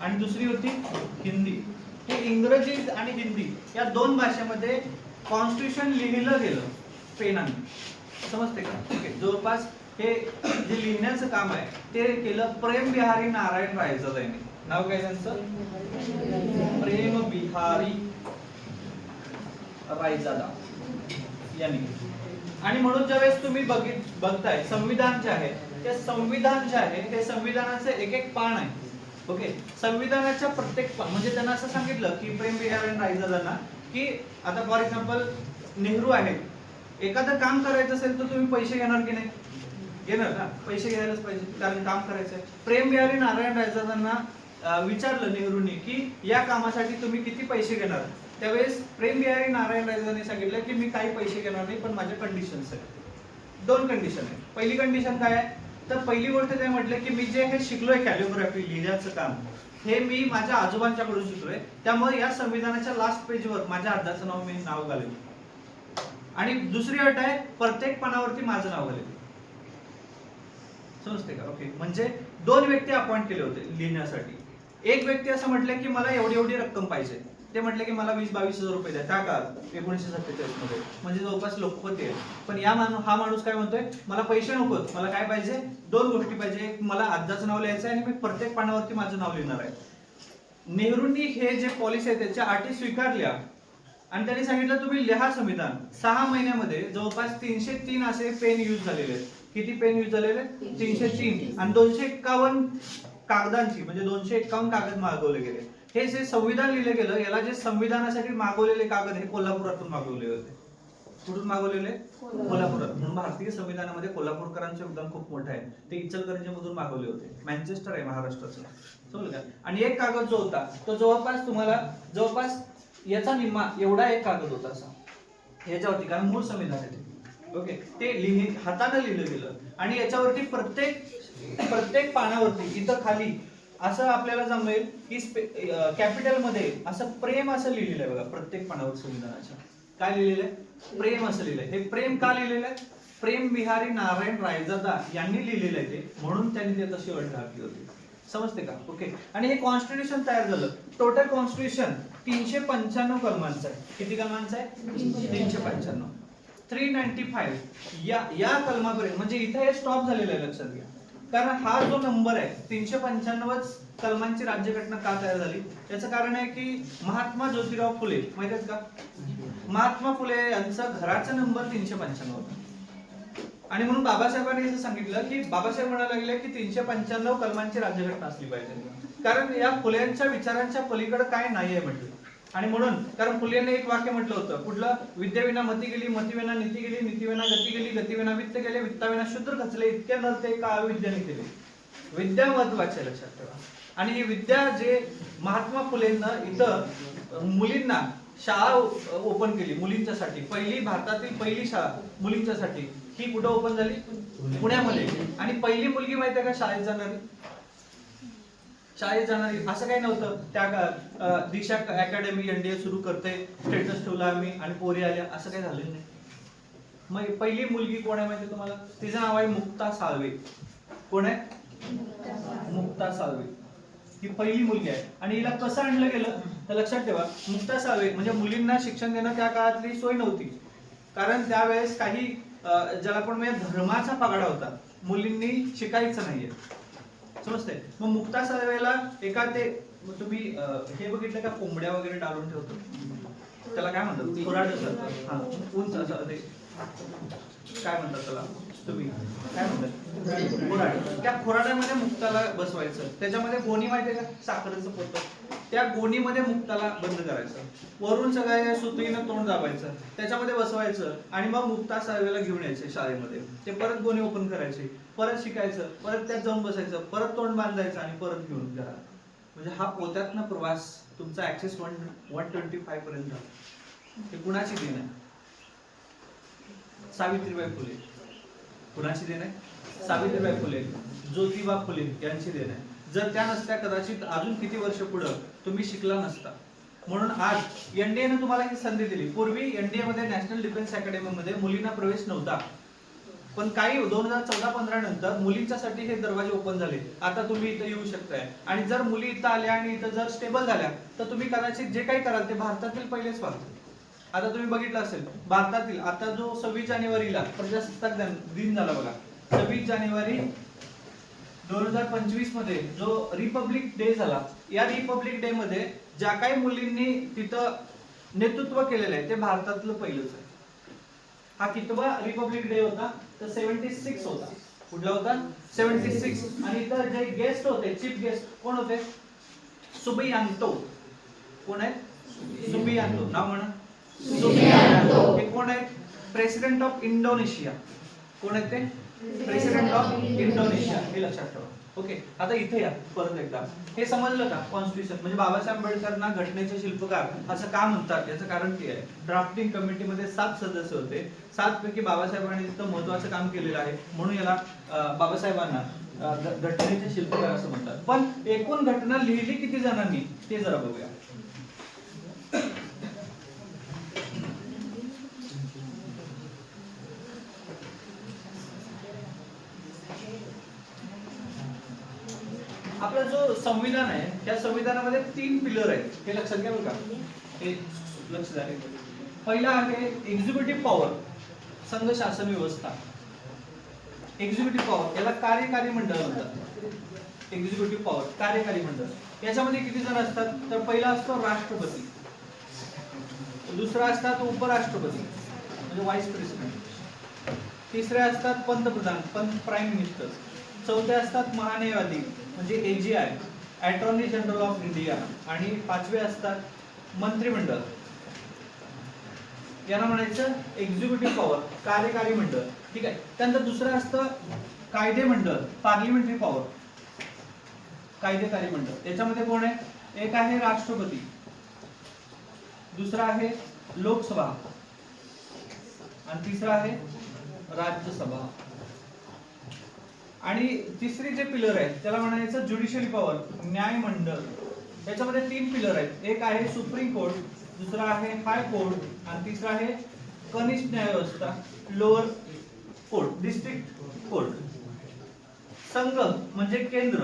आणि दुसरी होती हिंदी. हे इंग्रजी आणि हिंदी या 2 भाषेमध्ये कॉन्स्टिट्यूशन लिहिलं गेलं पेनाने. समजते का? जवळपास हे जे लिहिण्याचं काम आहे ते केलं प्रेम बिहारी नारायण रायजादा यांनी. नाव काय त्यांचं? प्रेम बिहारी रायजादा यांनी. आणि म्हणून ज्यावेळेस तुम्ही बघताय संविधान जे आहे ते संविधान जे आहे ते संविधानाचे एक एक पान आहे. ओके. संविधानाच्या प्रत्येक पान म्हणजे त्यांना असं सांगितलं की प्रेम बिहारी रायजादांना की आता फॉर एक्झाम्पल नेहरू आहेत, एखादं काम करायचं असेल तर तुम्ही पैसे घेणार की नाही? घेणार ना. पैसे घ्यायलाच पाहिजे कारण काम करायचं आहे. प्रेम बिहारी नारायण रायजादांना विचारलं नेहरूंनी की या कामासाठी तुम्ही किती पैसे घेणार? त्यावेळेस प्रेम बिहारी नारायण रायजादांनी सांगितलं की मी काही पैसे घेणार नाही, पण माझ्या कंडिशन्स आहेत. 2 कंडिशन आहे. पहिली कंडिशन काय आहे? तर पहिली गोष्ट ते म्हटलं की मी जे हे शिकलोय कॅलिग्राफी लिहिण्याचं काम हे मी माझ्या आजोबांच्याकडून शिकलोय, त्यामुळे या संविधानाच्या लास्ट पेजवर माझ्या आजोबाचं मी नाव घालेल. आणि दुसरी अट आहे प्रत्येक पानावरती माझं नाव घालेल. समजते का? ओके. म्हणजे 2 व्यक्ती अपॉइंट केले होते लिहिण्यासाठी. एक व्यक्ती असं म्हटलं की मला एवढी एवढी रक्कम पाहिजे, ते म्हटले की मला 20-22 हजार रुपये द्या त्या काळात 1947 मध्ये, म्हणजे जवळपास लोकपती आहे. पण हा माणूस काय म्हणतोय, मला पैसे नकोत, मला काय पाहिजे, दोन गोष्टी पाहिजे, मला आजचं नाव लिहायचं आहे आणि मी प्रत्येक पानावरती माझं नाव लिहिणार आहे. नेहरूंनी हे जे पॉलिसी आहे त्याच्या अटी स्वीकारल्या आणि त्यांनी सांगितलं तुम्ही लिहा संविधान. 6 महिन्यामध्ये जवळपास 303 असे पेन यूज झालेले आहेत. किती पेन यूज झालेले? 303. आणि 251 कागदांची म्हणजे 251 कागद मागवले गेले. हे जे संविधान लिहिलं गेलं, याला जे संविधानासाठी मागवलेले कागद हे कोल्हापुरातून मागवले होते. कुठून मागवलेले? कोल्हापुरात. म्हणून भारतीय संविधानामध्ये कोल्हापूरकरांचं योगदान खूप मोठं आहे. ते इचलकरंजी मधून मागवले होते. मँचेस्टर आहे महाराष्ट्राचं, समजलं का? आणि एक कागद जो होता तो जवळपास याचा निम्मा एवढा एक कागद होता असा याच्यावरती, कारण मूळ संविधान आहे. ओके, ते हाताने लिहिलं गेलं आणि याच्यावरती प्रत्येक पानावरती इथं खाली असं आपल्याला जमेल की कॅपिटल मध्ये असं प्रेम असं लिहिलेलं आहे बघा. प्रत्येक पानावर संविधानाच्या काय लिहिलेलं आहे? प्रेम असं लिहिलंय. हे प्रेम का लिहिलेलं आहे? प्रेम बिहारी नारायण रायजादा यांनी लिहिलेलं आहे ते, म्हणून त्यांनी ते तशी अट घातली होती. समजते का? ओके. आणि हे कॉन्स्टिट्यूशन तयार झालं. टोटल कॉन्स्टिट्यूशन 395 कलमांचं आहे. किती कलमांचं आहे? 395. 395 या कलमापर्यंत, म्हणजे इथे हे स्टॉप झालेलं आहे, लक्षात घ्या. कारण हा जो नंबर आहे 395 कलमांची राज्यघटना का तयार झाली, याचं कारण आहे की महात्मा ज्योतिराव फुले, माहिती आहेत का? महात्मा फुले यांचा घराचा नंबर 395 होता. आणि म्हणून बाबासाहेबांनी असं सांगितलं की बाबासाहेब म्हणायला लागले की 395 कलमांची राज्यघटना असली पाहिजे, कारण या फुलेंच्या विचारांच्या पलीकडे काय नाहीये म्हटलं. आणि म्हणून, कारण फुलेने एक वाक्य म्हटलं होतं, कुठलं? विद्येविना मती गेली, मतीविना नीती गेली, नीतीविना गती गेली, गतीविना वित्त गेले, वित्ताविना शूद्र खचले, इतक्या नरते का विद्याने केले. विद्या महत्वाची आहे, लक्षात ठेवा. आणि ही विद्या जे महात्मा फुलेंना इथं मुलींना शाळा ओपन केली मुलींच्यासाठी, भारतातील पहिली शाळा मुलींच्यासाठी ही कुठं ओपन झाली? पुण्यामध्ये. आणि पहिली मुलगी माहिती आहे का शाळेत जाणारी? असं काही नव्हतं त्या काळात. दिशा अकॅडमी एनडीए सुरू करते, स्टेटस ठेवला आम्ही आणि पोरी आल्या, असं काही झालं नाही. मग पहिली मुलगी कोण आहे माहिती तुम्हाला? तिचं नाव आहे मुक्ता साळवे. कोण आहे? मुक्ता साळवे. ही पहिली मुलगी आहे. आणि हिला कसं आणलं गेलं तर लक्षात ठेवा, मुक्ता साळवे म्हणजे मुलींना शिक्षण देणं त्या काळातली सोय नव्हती, कारण त्यावेळेस काही ज्याला पण म्हणजे धर्माचा पगाडा होता, मुलींनी शिकायचं नाहीये, समजते. मग मुक्ता साळवेला एका ते तुम्ही हे बघितलं का, कोंबड्या वगैरे डालून ठेवतो, त्याला काय म्हणतात? खुराड. हा, उंच असं ते काय म्हणतात त्याला, तुम्ही काय म्हणतात? खुराड. त्या खुराड्यामध्ये मुक्ताला बसवायचं. त्याच्यामध्ये गोणी माहितीये का? साखरेचं पोतं. त्या गोणीमध्ये मुक्ताला बंद करायचं, वरून सगळ्या सुतळीनं तोंड दाबायचं, त्याच्यामध्ये बसवायचं आणि मग मुक्ता साळवेला घेऊन यायचे शाळेमध्ये. ते परत गोणी ओपन करायचे, परत शिकायचं, परत त्यात जाऊन बसायचं, परत तोंड बांधायचं आणि परत घेऊन घरा. म्हणजे हा पोत्यातनं प्रवास तुमचा ऍक्सेस 125 पर्यंत. हे कुणाची देण आहे? सावित्रीबाई फुले. कुणाची देण आहे? सावित्रीबाई फुले, ज्योतिबा फुले यांची देण आहे. जर त्या नसत्या कदाचित अजून किती वर्ष पुढे तुम्ही शिकला नसता. म्हणून आज एनडीएने तुम्हाला ही संधी दिली. पूर्वी एनडीए मध्ये नॅशनल डिफेन्स अकॅडमी मध्ये मुलींना प्रवेश नव्हता, पण काही 2014-15 नंतर मुलींच्यासाठी हे दरवाजे ओपन झाले. आता तुम्ही इथं येऊ शकताय. आणि जर मुली इथं आल्या आणि इथं जर स्टेबल झाल्या तर तुम्ही कदाचित जे काही कराल ते भारतातील पहिलेच व्हाल. आता तुम्ही बघितलं असेल, भारतातील आता जो 26 जानेवारीला प्रजासत्ताक दिन झाला बघा, 26 जानेवारी 2025 मध्ये जो रिपब्लिक डे झाला, या रिपब्लिक डे मध्ये ज्या काही मुलींनी तिथं नेतृत्व केलेलं आहे ते भारतातलं पहिलंच आहे. हा कितवा रिपब्लिक डे होता? तर 76 होता. कुठला होता? 76. आणि इतर जे गेस्ट होते, चीफ गेस्ट कोण होते? सुबियांतो. कोण आहे? सुबियांतो. नाव म्हणा. सुबियांतो. हे कोण आहेत? President of Indonesia. कोण आहेत ते? President of Indonesia. हे लक्षात ठेवा. ओके, आता इथे या परत एकदा. हे समजलं का? कॉन्स्टिट्यूशन म्हणजे बाबासाहेब आंबेडकरांना घटनेचे शिल्पकार असं का म्हणतात याचं कारण ते आहे. ड्राफ्टिंग कमिटीमध्ये 7 सदस्य होते. 7 पैकी बाबासाहेबांनी तिथं महत्वाचं काम केलेलं आहे, म्हणून याला बाबासाहेबांना घटनेचे शिल्पकार असं म्हणतात. पण एकूण घटना लिहिली किती जणांनी ते जरा बघूया. आपला जो जो संविधान आहे त्या संविधानामध्ये 3 पिलर आहेत, हे लक्षात घ्या बरं का, हे लक्ष द्या. पहिला आहे एक्झिक्युटिव्ह पॉवर, संघ शासन व्यवस्था. एक्झिक्युटिव्ह पॉवर याला कार्यकारी मंडळ म्हणतात. एक्झिक्युटिव्ह पॉवर कार्यकारी मंडळ. याच्यामध्ये किती जण असतात तर पहिला असतो राष्ट्रपती, दुसरा असतात उपराष्ट्रपती म्हणजे व्हाईस प्रेसिडेंट, तिसरे असतात पंतप्रधान प्राईम मिनिस्टर, चौथे असतात महान्यायवादी म्हणजे AGI attorney general of India, आणि पाचवे असतात मंत्रिमंडळ, याला म्हणायचं एक्झिक्युटिव्ह पॉवर कार्यकारी मंडळ. ठीक आहे. त्यानंतर दुसरं असतं कायदे मंडळ पार्लिमेंटरी पॉवर, कायदेकारी मंडळ. त्याच्यामध्ये कोण आहे, एक आहे राष्ट्रपती, दुसरा आहे लोकसभा आणि तिसरा आहे राज्यसभा. आणि तिसरी जे पिलर आहे त्याला म्हणायचं ज्युडिशियल पॉवर न्याय मंडळ. याच्यामध्ये 3 पिलर आहेत, एक आहे सुप्रीम कोर्ट, दुसरा आहे हाय कोर्ट आणि तिसरा आहे कनिष्ठ न्याय व्यवस्था लोअर कोर्ट डिस्ट्रिक्ट कोर्ट. संघ म्हणजे केंद्र,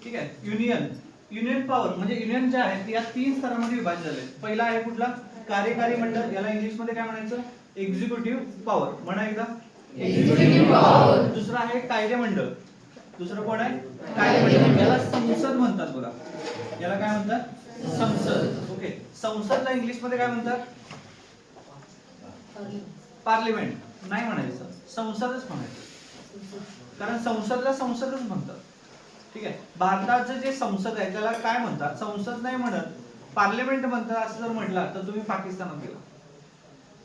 ठीक आहे. युनियन पॉवर म्हणजे युनियन जे आहे या 3 स्तरामध्ये विभाजित झाले. पहिला आहे कुठला, कार्यकारी मंडळ, याला इंग्लिश मध्ये काय म्हणायचं, एक्झिक्युटिव्ह पॉवर. म्हणा एकदा, एक्झिक्युटिव्ह पॉवर. दुसरा आहे कायदे मंडळ, दुसरं कोण आहे, कायदे मंडळ, याला संसद म्हणतात बघा, याला काय म्हणतात, संसद. ओके. संसदला इंग्लिश मध्ये काय म्हणतात, पार्लिमेंट नाही म्हणायचं, संसदच म्हणायचं, कारण संसदला संसदच म्हणतात. ठीक आहे. भारताचं जे संसद आहे त्याला काय म्हणतात, संसद नाही म्हणत, पार्लिमेंट म्हणतात. असं जर म्हटलं तर तुम्ही पाकिस्तानात गेला,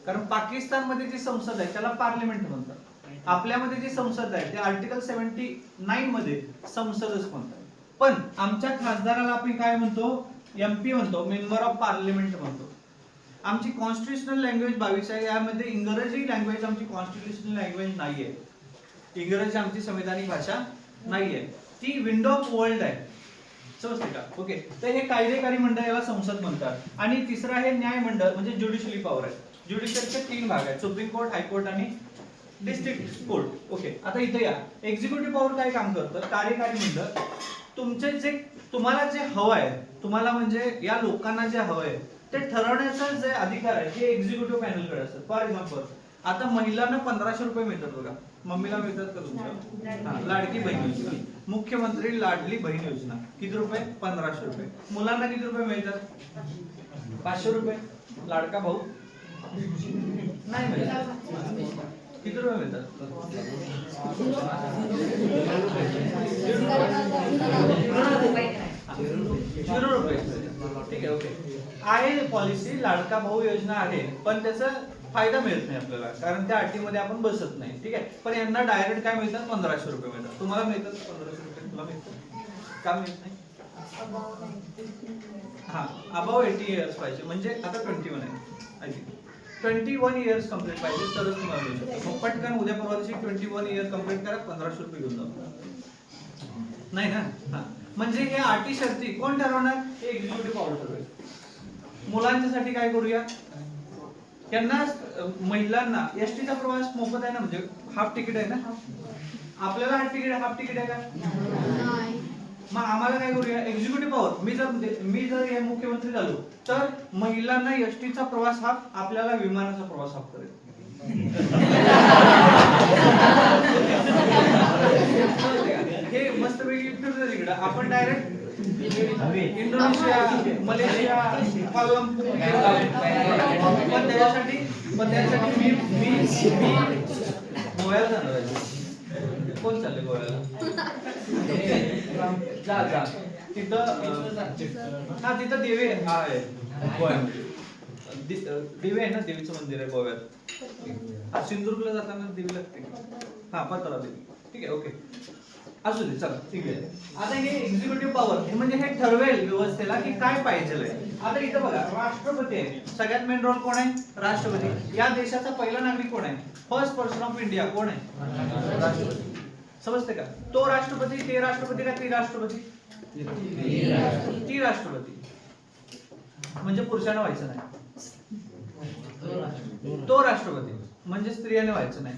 कारण पाकिस्तानमध्ये जी संसद आहे त्याला पार्लिमेंट म्हणतात. आपल्यामध्ये जी संसद आहे ते आर्टिकल 79 मध्ये संसदच म्हणतात. पण आमच्या खासदाराला आपण काय म्हणतो, MP म्हणतो, मेंबर ऑफ पार्लिमेंट म्हणतो. आमची कॉन्स्टिट्युशनल लँग्वेज 22 आहे, यामध्ये इंग्रजी लँग्वेज आमची कॉन्स्टिट्युशनल लँग्वेज नाहीये. इंग्रजी आमची संविधानिक भाषा नाहीये, ती विंडो ऑफ वर्ल्ड आहे. समजते का? ओके. तर हे कायदेकारी मंडळ याला संसद म्हणतात. आणि तिसरा आहे न्याय मंडळ म्हणजे ज्युडिशियली पॉवर आहे. ज्युडिशियलचे 3 भाग आहेत, सुप्रीम कोर्ट, हायकोर्ट आणि डिस्ट्रिक्ट कोर्ट. ओके. आता इथे या, एक्झिक्युटिव्ह पॉवर काय काम करतं, कार्यकारी मंडळ तुमचे जे तुम्हाला जे हवं आहे, तुम्हाला म्हणजे या लोकांना जे हवं आहे ते ठरवण्याचा जे अधिकार आहे हे एक्झिक्युटिव्ह पॅनलकडे असतात. फॉर एक्झाम्पल आता महिलांना 1500 रुपये मिळतात बघा, मम्मीला मिळतात का तुमच्या, लाडकी बहीण योजना, मुख्यमंत्री लाडली बहीण योजना, किती रुपये, 1500 रुपये. मुलांना किती रुपये मिळतात, 500 रुपये. लाडका भाऊ नाही मिळतात, किती रुपये मिळतात, 0 रुपये. ठीक आहे. ओके. आहे पॉलिसी लाडका भाऊ योजना आहे, पण त्याचा फायदा मिळत नाही आपल्याला, कारण त्या अटीमध्ये आपण बसत नाही. ठीक आहे. पण यांना डायरेक्ट काय मिळतात, 1500 रुपये मिळतात. तुम्हाला मिळतात 1500 रुपये, तुला मिळतात का, मिळत नाही. हा, अबाव 80 इयर्स पाहिजे, म्हणजे आता 21 आहे, 21 इयर्स कंप्लीट पाहिजे तरच तुम्हाला मिळू शकतो. मग पटकन उद्या परवा दिवशी 21 इयर कंप्लीट करा, 1500 रुपये घेऊन जाऊ, नाही ना. हा, म्हणजे हे अटी शर्ती कोण ठरवणार, हे एक्झिक्युटिव्ह पॉवर ठरवेल. मुलांच्यासाठी काय करूया, त्यांना महिलांना ST चा प्रवास मोफत आहे ना, म्हणजे हाफ तिकीट आहे ना. आपल्याला हाफ तिकीट आहे का, मग आम्हाला काय करूया, एक्झिक्युटिव्ह पॉवर, मी जर हे मुख्यमंत्री झालो तर महिलांना ST चा प्रवास हाफ, आपल्याला विमानाचा प्रवास हाफ करेल. हे मस्त पैकी फिरतो तिकडे, आपण डायरेक्ट इंडोनेशिया, मलेशिया, कोलंबो. पण त्याच्यासाठी मी गोव्याला जाणार आहे. कोण चालले गोव्याला, जा तिथं. हा, तिथं देवी आहे गोव्यामध्ये, देवी आहे ना, देवीचं मंदिर आहे गोव्यात. सिंधुदुर्गला जाताना देवी लागते, हा, पत्रा देवी. ठीक आहे. ओके, असू दे, चला, ठीक आहे. आता हे एक्झिक्युटिव्ह पॉवर म्हणजे हे ठरवेल व्यवस्थेला की काय पाहिजे. आता इथं बघा, राष्ट्रपती आहे, सगळ्यात मेन रोल कोण आहे, राष्ट्रपती. या देशाचा पहिला नागरिक कोण आहे, फर्स्ट पर्सन ऑफ इंडिया कोण आहे, राष्ट्रपती. समजते का, तो राष्ट्रपती, ते राष्ट्रपती का ती राष्ट्रपती, ती राष्ट्रपती, म्हणजे पुरुषांना व्हायचं नाही, तो राष्ट्रपती. म्हणजे स्त्रियाने व्हायचं नाही,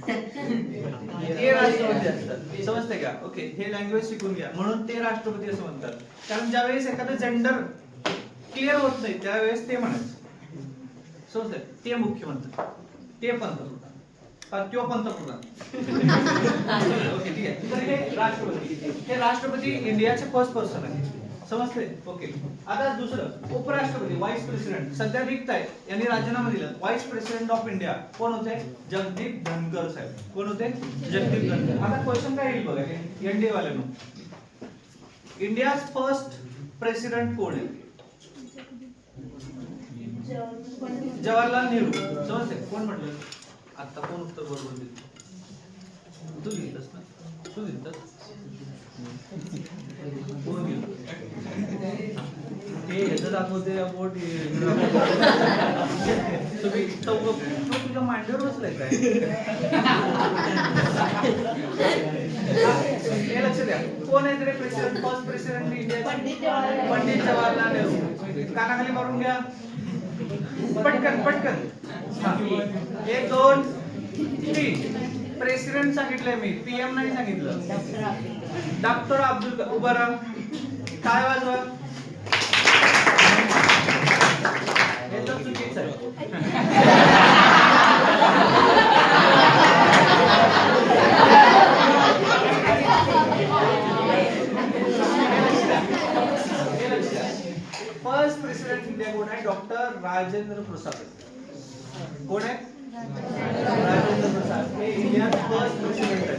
ते राष्ट्रपती असतात. समजते का? ओके, हे लँग्वेज शिकून घ्या. म्हणून ते राष्ट्रपती असं म्हणतात, कारण ज्यावेळेस एखादं जेंडर क्लिअर होत नाही त्यावेळेस ते म्हणायचं. समजतंय? ते मुख्यमंत्री, ते पंतप्रधान, तो पंतप्रधान. ओके, ठीक आहे. तर हे राष्ट्रपती, हे राष्ट्रपती इंडियाचे फर्स्ट पर्सन आहे. समजते? ओके. आता दुसरं उपराष्ट्रपती, व्हाईस प्रेसिडेंट सध्या रिक्त आहे, यांनी राजीनामा दिला. व्हाईस प्रेसिडेंट ऑफ इंडिया कोण होते? जगदीप धनकर साहेब. कोण होते? जगदीप धनकर. आता क्वेश्चन काय येईल बघा एनडीए वाल्यांनो, इंडिया फर्स्ट प्रेसिडेंट कोण आहे? जवाहरलाल नेहरू. समजते? कोण म्हटलं? आता कोण उत्तर बरोबर दिलं? तू दिलंस ना? तू दिलंस? कोण दिलं? ते ह्याचं दाखवते बोट. तुम्ही तुझ्या मांडीवर बसलाय काय? हे लक्ष द्या. कोण आहे तरी प्रेसिडेंट, फर्स्ट प्रेसिडेंट इंडियाचे? पंडित जवाहरलाल नेहरू. कानाखाली मारून घ्या पटकन पटकन. 1 2 3. प्रेसिडेंट सांगितलंय मी, पीएम नाही सांगितलं. डॉक्टर अब्दुल कलाम. उभा राहा, काय वाजवा. हे तर चुकीचं आहे. फर्स्ट प्रेसिडेंट इंडिया कोण आहे? डॉक्टर राजेंद्र प्रसाद. कोण आहे? राजेंद्र प्रसाद. हे इंडिया फर्स्ट प्रेसिडेंट आहे.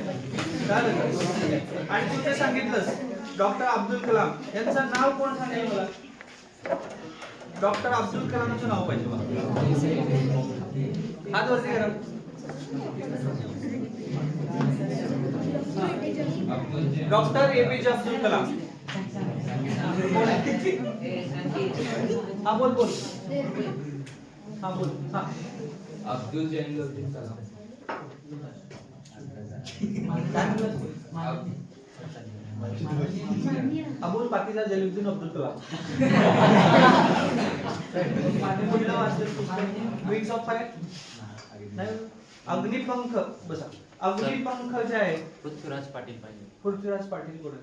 आणि तू ते सांगितलंस डॉक्टर अब्दुल कलाम, यांचं नाव कोण सांगेल मला? डॉक्टर अब्दुल कलामचं नाव पाहिजे मला. हात वरती करा. Doctor APJ Abdul Kalam. हा बोल बोल. हा बोल. हा Abdul Jalil Kalam. Abul Pakistan Jaliluddin Abdul Kalam. Wings of fire. Agnipankh. बसा. अग्निपंख जे आहे पृथ्वीराज पाटील पाहिजे. पृथ्वीराज पाटील कोण आहे?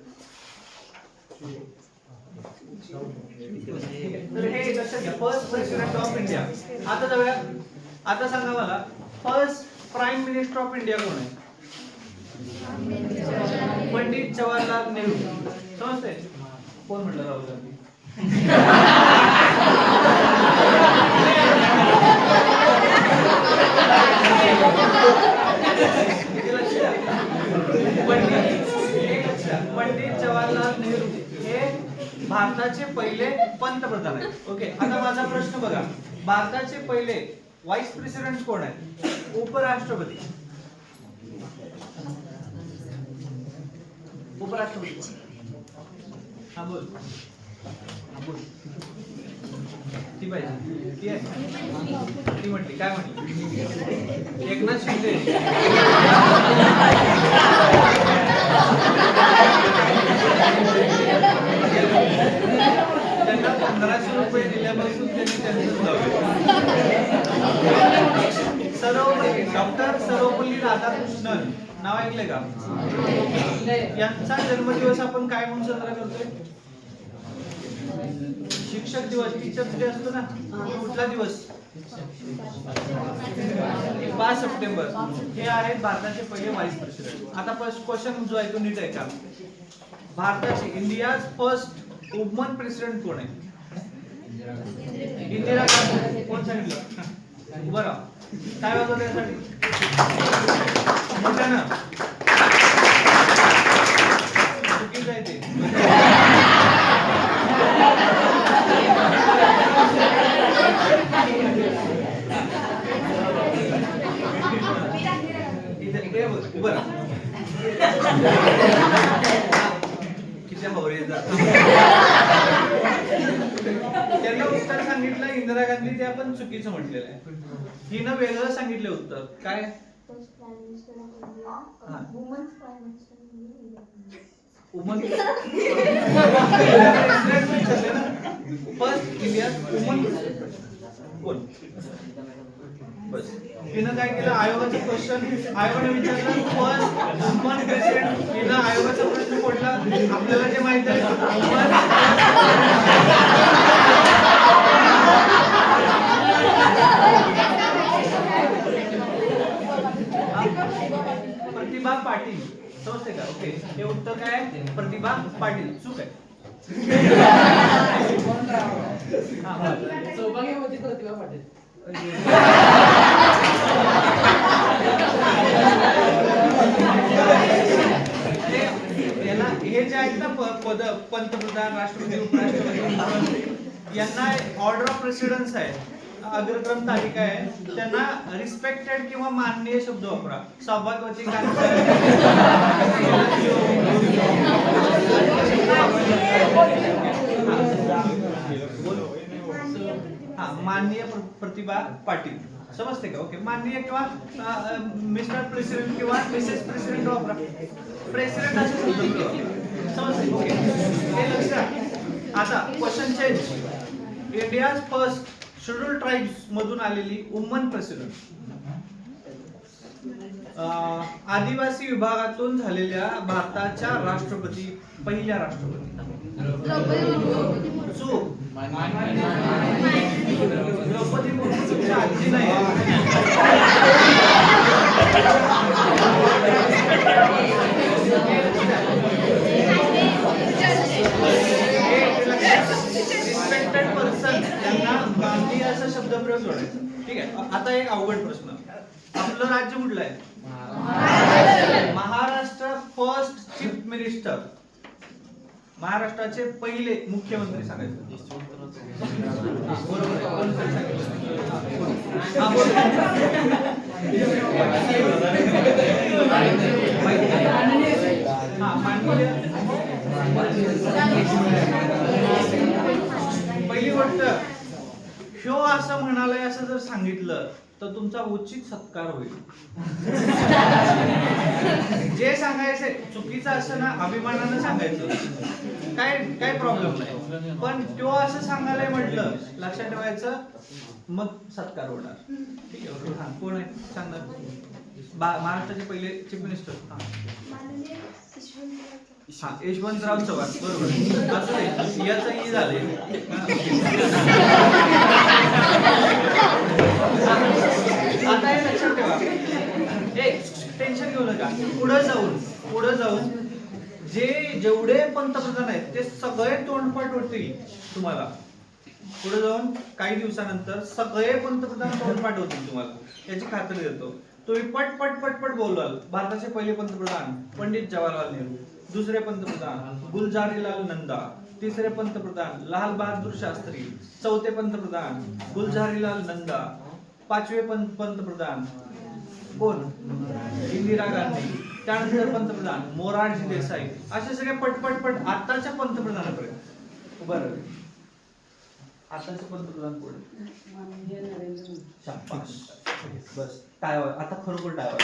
तर हे लक्षात घ्या, फर्स्ट प्रेसिडेंट ऑफ इंडिया. आता जाऊया. आता सांगा मला, first prime minister of India कोण आहे? पंडित जवाहरलाल नेहरू. समजते? कोण म्हटलं? राहुल गांधी. पंडित जवाहरलाल नेहरू हे भारताचे पहिले पंतप्रधान आहेत. ओके, आता माझा प्रश्न बघा, भारताचे पहिले व्हाईस प्रेसिडेंट कोण आहेत? उपराष्ट्रपती. उपराष्ट्रपती. हा बोल. हा बोल. ती पाहिजे. ती आहे. ती म्हटली काय म्हटली? एकनाथ शिंदे. त्यांना 1500 रुपये दिल्यापासून त्यांनी त्यांचं सर्वपल्ली डॉक्टर सर्वपल्ली राधाकृष्णन नाव ऐकलंय का? यांचा जन्मदिवस आपण काय म्हणून साजरा करतोय? शिक्षक दिवस, टीचर्स डे असतो ना. कुठला दिवस? 5 सप्टेंबर. हे आहेत भारताचे पहिले व्हाईस प्रेसिडेंट. आता क्वेश्चन जो आहे तो नीट आहे का? भारताचे इंडियाज फर्स्ट वुमन प्रेसिडेंट कोण आहे? इंदिरा गांधी. कोण सांगितलं? उभं राहा. काय वाजवत त्यासाठी? मोठ्यानं. चुकीचं आहे ते. उभं राहा. किती हवरे येतात. त्यांना उत्तर सांगितलं इंदिरा गांधी, ते आपण चुकीचं म्हटलेलं आहे. हिनं वेगळं सांगितलं उत्तर. काय? फर्स्ट इंडिया वुमन कोण? बस तिनं काय केलं, आयोगाचं क्वेश्चन आयोगाने विचारलं फर्स्ट वुमन प्रेसिडेंट, तिनं आयोगाचा प्रश्न फोडला. आपल्याला जे माहित आहे प्रतिभा पाटील, समजते का? ओके, हे उत्तर काय आहे? प्रतिभा पाटील. चूक आहे. सौभाग्यवती प्रतिभा पाटील. याला हे जे आहेत ना पद, पंतप्रधान, राष्ट्रपती, उपराष्ट्रपती, यांना ऑर्डर ऑफ प्रेसिडेन्स आहे, अग्रक्रम तालिका आहे. त्यांना रिस्पेक्टेड किंवा माननीय शब्द वापरा. सौभाग्यवती माननीय प्रतिभा पाटील, समजते का? ओके, माननीय किंवा मिस्टर प्रेसिडेंट किंवा मिसेस प्रेसिडेंट वापरा. प्रेसिडेंट असे शब्द समजते? ओके, हे लक्षात. आता question change. India's first schedule tribes मधून आलेली वुमन प्रेसिडेंट, आदिवासी विभागातून झालेल्या भारताच्या राष्ट्रपती, पहिल्या राष्ट्रपती. चूक. द्रौपदी मुर्मू तुमच्या आजी नाही. रिस्पेक्टेड पर्सन यांना गांधी असा शब्दप्रयोग जोडायचा. ठीक आहे. आता एक अवघड प्रश्न. आपलं राज्य कुठलं आहे? महाराष्ट्र. फर्स्ट चीफ मिनिस्टर, महाराष्ट्राचे पहिले मुख्यमंत्री सांगायचं. पहिली गोष्ट, ह्यो असं म्हणालय असं जर सांगितलं तर तुमचा उचित सत्कार होईल. जे सांगायचंय चुकीचं असं ना, अभिमानानं सांगायचं, काय प्रॉब्लेम नाही. पण तो असं सांगायला म्हटलं, लक्षात ठेवायचं, मग सत्कार होणार. ठीक आहे. हा, कोण आहे सांगणार? महाराष्ट्राचे पहिले चीफ मिनिस्टर. हा, यशवंतराव चव्हाण. बरोबर. असं याचंही झालंय. आता हे लक्षात ठेवा. टेन्शन घेऊ नका. पुढे जाऊन जेवढे पंतप्रधान आहेत ते सगळे तोंडपाठ होतील तुम्हाला. पुढे जाऊन काही दिवसानंतर सगळे पंतप्रधान तोंडपाठ होतील तुम्हाला, याची खात्री देतो. तुम्ही पट बोलाल. भारताचे पहिले पंतप्रधान पंडित जवाहरलाल नेहरू, दुसरे पंतप्रधान गुलजारीलाल नंदा, तिसरे पंतप्रधान लाल बहादूर शास्त्री, चौथे पंतप्रधान गुलजारीलाल नंदा, पाचवे पंतप्रधान कोण? इंदिरा गांधी, त्यानंतर पंतप्रधान मोरारजी देसाई. असे सगळे पट आताच्या पंतप्रधानापर्यंत उभा राहिले. आताचे पंतप्रधान कोण? शाबास. बस टाळ्या. आता खरोखर टाळ्या.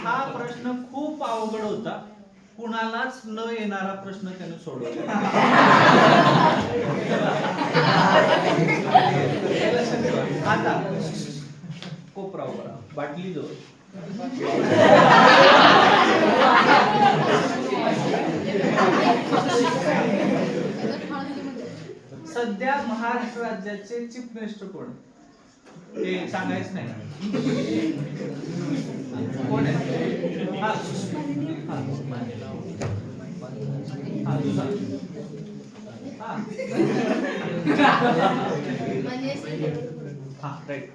हा प्रश्न खूप अवघड होता. कुणालाच न येणारा प्रश्न त्याने सोडवला. आता कोपरा उभा, बाटली जवळ. सध्या महाराष्ट्र राज्याचे चीफ मिनिस्टर कोण? हे सांगायचं नाही. कोण आहे?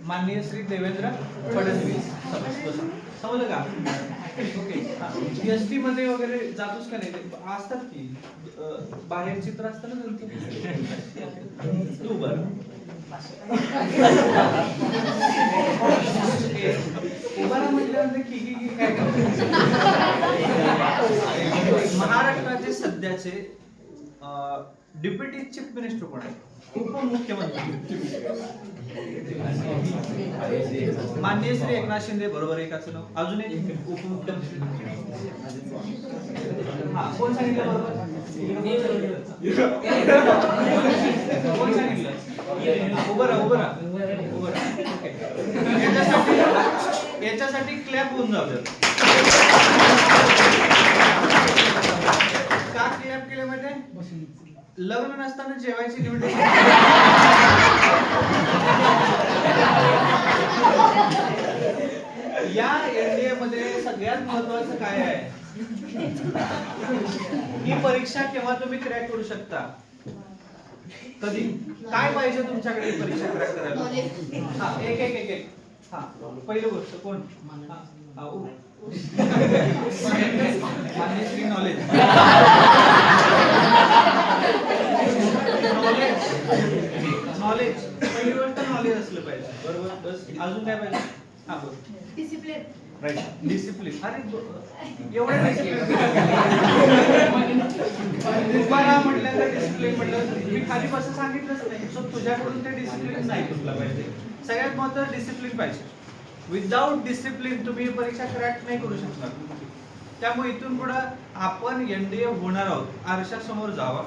माननीय श्री देवेंद्र फडणवीस. समजलं का? ओके. एसटी मध्ये वगैरे जातोस का नाही? असतात की बाहेर चित्र असतं ना त्यांचं. तू बर म्हटल्यानंतर की काय करतो? महाराष्ट्राचे सध्याचे डेप्युटी चीफ मिनिस्टर कोण आहे? उपमुख्यमंत्री माननीय श्री एकनाथ शिंदे. बरोबर. एकाचं नाव. अजून एक उपमुख्यमंत्री. हा, कोण सांगितलं? बरोबर. कोण सांगितलं? उभं राहा उभं राहा उभं राहा. ओके. याच्यासाठी क्लॅप होऊन जाऊ द्या. का क्लॅप केले माहिती? लग्न नसताना जेवायची लिमिटेशन. या एनडीए मध्ये सगळ्यात महत्वाचं काय आहे? ही परीक्षा केव्हा तुम्ही क्रॅक करू शकता? कधी? काय पाहिजे तुमच्याकडे ही परीक्षा क्रॅक करायला? हा एक एक एक एक हा पहिली गोष्ट कोण? मान्यश्री नॉलेज. नॉलेज पहिली गोष्ट नॉलेज असलं पाहिजे. बरोबर. बस अजून काय पाहिजे? हा बोल. डिसिप्लिन. राईट. डिसिप्लिन. अरे एवढं डिसिप्लिन तुम्हाला म्हटलं तर डिसिप्लिन म्हटलं मी खाली बस सांगितलंच नाही. सो तुझ्याकडून ते डिसिप्लिन नाही तुला पाहिजे. सगळ्यात महत्त्वाचं डिसिप्लिन पाहिजे. विदाउट डिसिप्लिन तुम्ही परीक्षा क्रॅक नाही करू शकणार. त्यामुळे इथून पुढे आपण एनडीए होणार आहोत. आरशासमोर जावा,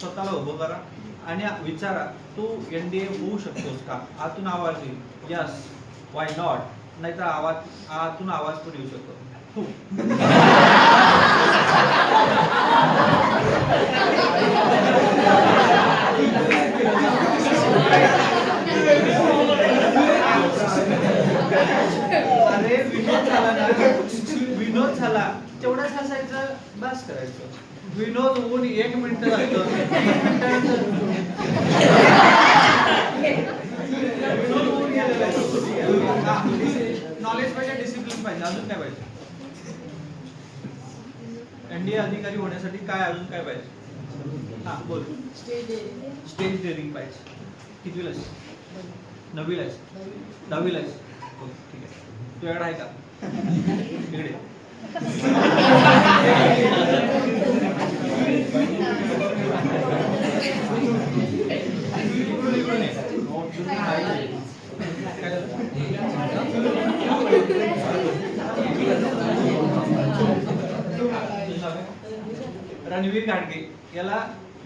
स्वतःला उभं करा आणि विचारा तू एनडीए होऊ शकतोस का? आतून आवाज येईल यस वाय नॉट. नाहीतर आतून आवाज पण येऊ शकतो तू. अरे विनोद झाला ना, विनोद झाला तेवढंच हसायचं बस करायचं. विनोद होऊन 1 मिनिट जातं. विनोद होऊन गेलेला आहे. नॉलेज पाहिजे, डिसिप्लिन पाहिजे. अजून काय पाहिजे? एनडीए अधिकारी होण्यासाठी काय अजून काय पाहिजे? हा बोल. स्टेज डेअरिंग पाहिजे. कितवीला आहेस? 9वीला आहेस? 10वीला आहेस? हो ठीक आहे. तुझ्याकडे आहे का? इकडे रणवीर घाटगे याला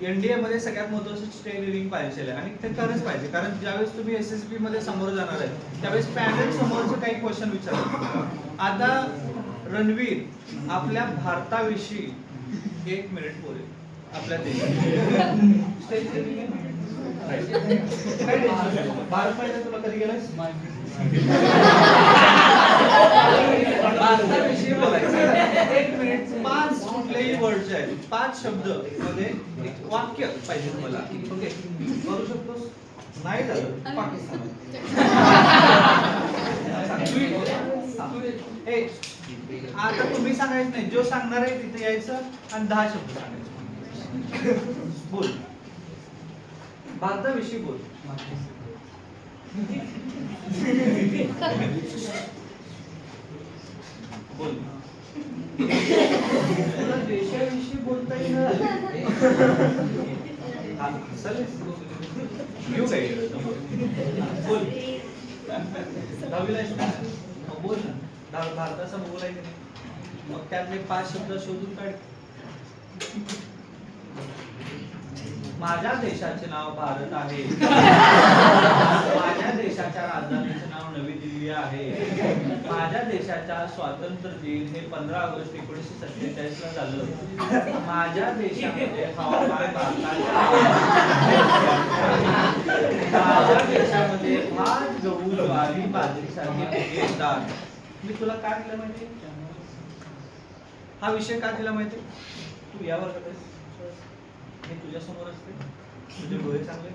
एनडीए मध्ये सगळ्यात महत्त्वाचं स्टेज पाहिजे आणि ते खरंच पाहिजे. कारण ज्यावेळेस तुम्ही एसएसबी मध्ये समोर जाणार आहे त्यावेळेस पॅनल समोरचं काही क्वेश्चन विचारतात. आता रणवीर आपल्या भारताविषयी 1 मिनिट बोलेल. आपल्या देशात स्टेज भारत पाहिजे तुला कधी गेलास? भारताविषयी बोलायचं 1 मिनिट 5 कुठलेही वर्ड्स आहेत 5 शब्द मध्ये एक वाक्य पाहिजे तुम्हाला. ओके करू शकतोस? नाही झालं पाकिस्तान. आता तुम्ही सांगायचं नाही. जो सांगणार आहे तिथे यायचं आणि 10 शब्द सांगायचे. बोल भारताविषयी बोल. बोल. तुला देशाविषयी बोलता येईल. येऊ काय बोल. 10वीला आहेस ना? बोल ना. भारताचा भूगोल आहे की नाही? मग त्यातले 5 शब्द शोधून काढ. माझ्या देशाचे नाव भारत आहे. माझ्या देशाच्या राजधानीचे नाव नवी दिल्ली आहे. माझ्या देशाच्या स्वातंत्र्य दिन हे 15 ऑगस्ट 1947 ला झालं. माझ्या देशामध्ये हवामान माझ्या देशामध्ये भात गहू ज्वारी बाजरीसारखे पिके येतात. मी तुला काय दिलं माहिती? हा विषय का दिला माहिती? तू यावर करतेस हे तुझ्या समोर असते. तुझे डोळे चांगले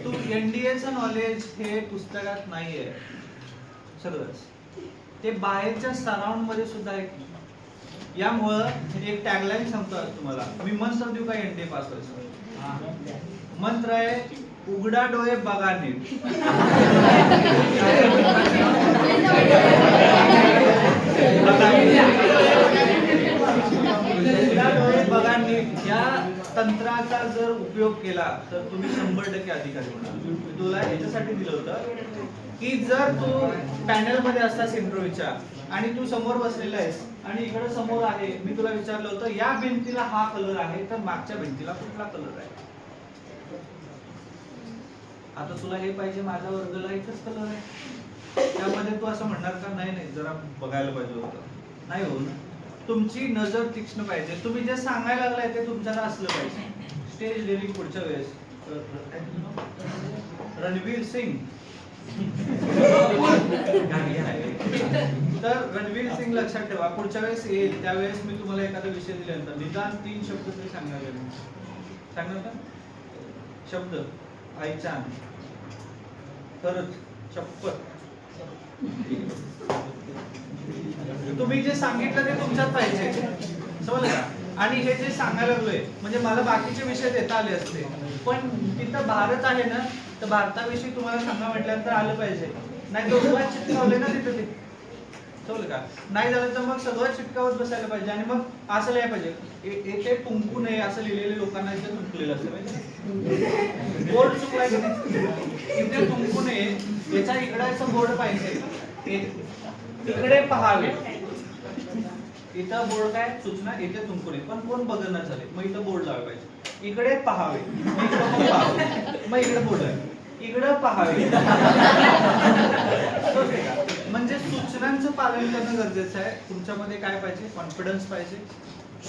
तू एनडीएचं नॉलेज हे पुस्तकात नाहीये सगळंच. ते बाहेरच्या सराउंड मध्ये सुद्धा आहे. यामुळं एक टॅगलाईन सांगतो आज तुम्हाला. मी मंत्र देऊ का एनडीए पास व्हायचं? मंत्र आहे उघडा डोळे बघा नीट. उघडा डोळे बघा नीट या तंत्रात नियमाचा जर उपयोग केला तर तुम्ही 100% अधिकारी होणार. मी तुला याच्यासाठी दिलं होतं की जर तू पॅनल मध्ये असतास इंटरव्ह्यूच्या आणि तू समोर बसलेला आहेस आणि इकडे समोर आहे, मी तुला विचारलं होतं या भिंतीला हा कलर आहे तर मागच्या भिंतीला कुठला कलर आहे. आता तुला हे पाहिजे, माझ्या वर्गाला एकच कलर आहे, त्यामध्ये तू असं म्हणणार का नाही नाही जरा बघायला पाहिजे होतं. नाही हो ना, तुमची नजर तीक्ष्ण पाहिजे. तुम्ही जे सांगायला लागलाय ते तुमच्याला असलं पाहिजे. स्टेज डेअरिंग पुढच्या वेळेस रणवीर सिंग तर रणवीर सिंग लक्षात ठेवा, पुढच्या वेळेस येईल त्यावेळेस मी तुम्हाला एखादा विषय दिल्यानंतर निदान 3 शब्द तरी सांगणार का? शब्द आईच्या खरंच शपथ तुम्ही जे सांगितलं ते तुमच्यात पाहिजे, समजलं का? आणि हे जे सांगायला लागलोय म्हणजे मला बाकीचे विषय देता आले असते, पण तिथं भारत आहे ना, तर भारताविषयी तुम्हाला सांगा म्हटल्यानंतर आलं पाहिजे. नाही तर उगाच चिटकावले ना तिथं ते, समजलं का? नाही झालं तर मग सगळं चिटकावत बसायला पाहिजे. आणि मग असं लिहायला पाहिजे येथे तुंकू नये असं लिहिलेले लोकांना इथे तुंकलेलं असलं पाहिजे. बोर्ड चुकलाय की नाही, इथे तुंकू नये याचा इकडाचं बोर्ड पाहिजे, इकडे पहावे. इथं बोर्ड काय सूचना इथे तुंकू नये, पण कोण बघणार झाले, मग इथं बोर्ड लावायला पाहिजे, इकडे पहावे, मग इकडे बोर्ड आहे, इकडं पहावे. म्हणजे सूचनांचं पालन करणं गरजेचं आहे. तुमच्यामध्ये काय पाहिजे? कॉन्फिडन्स पाहिजे,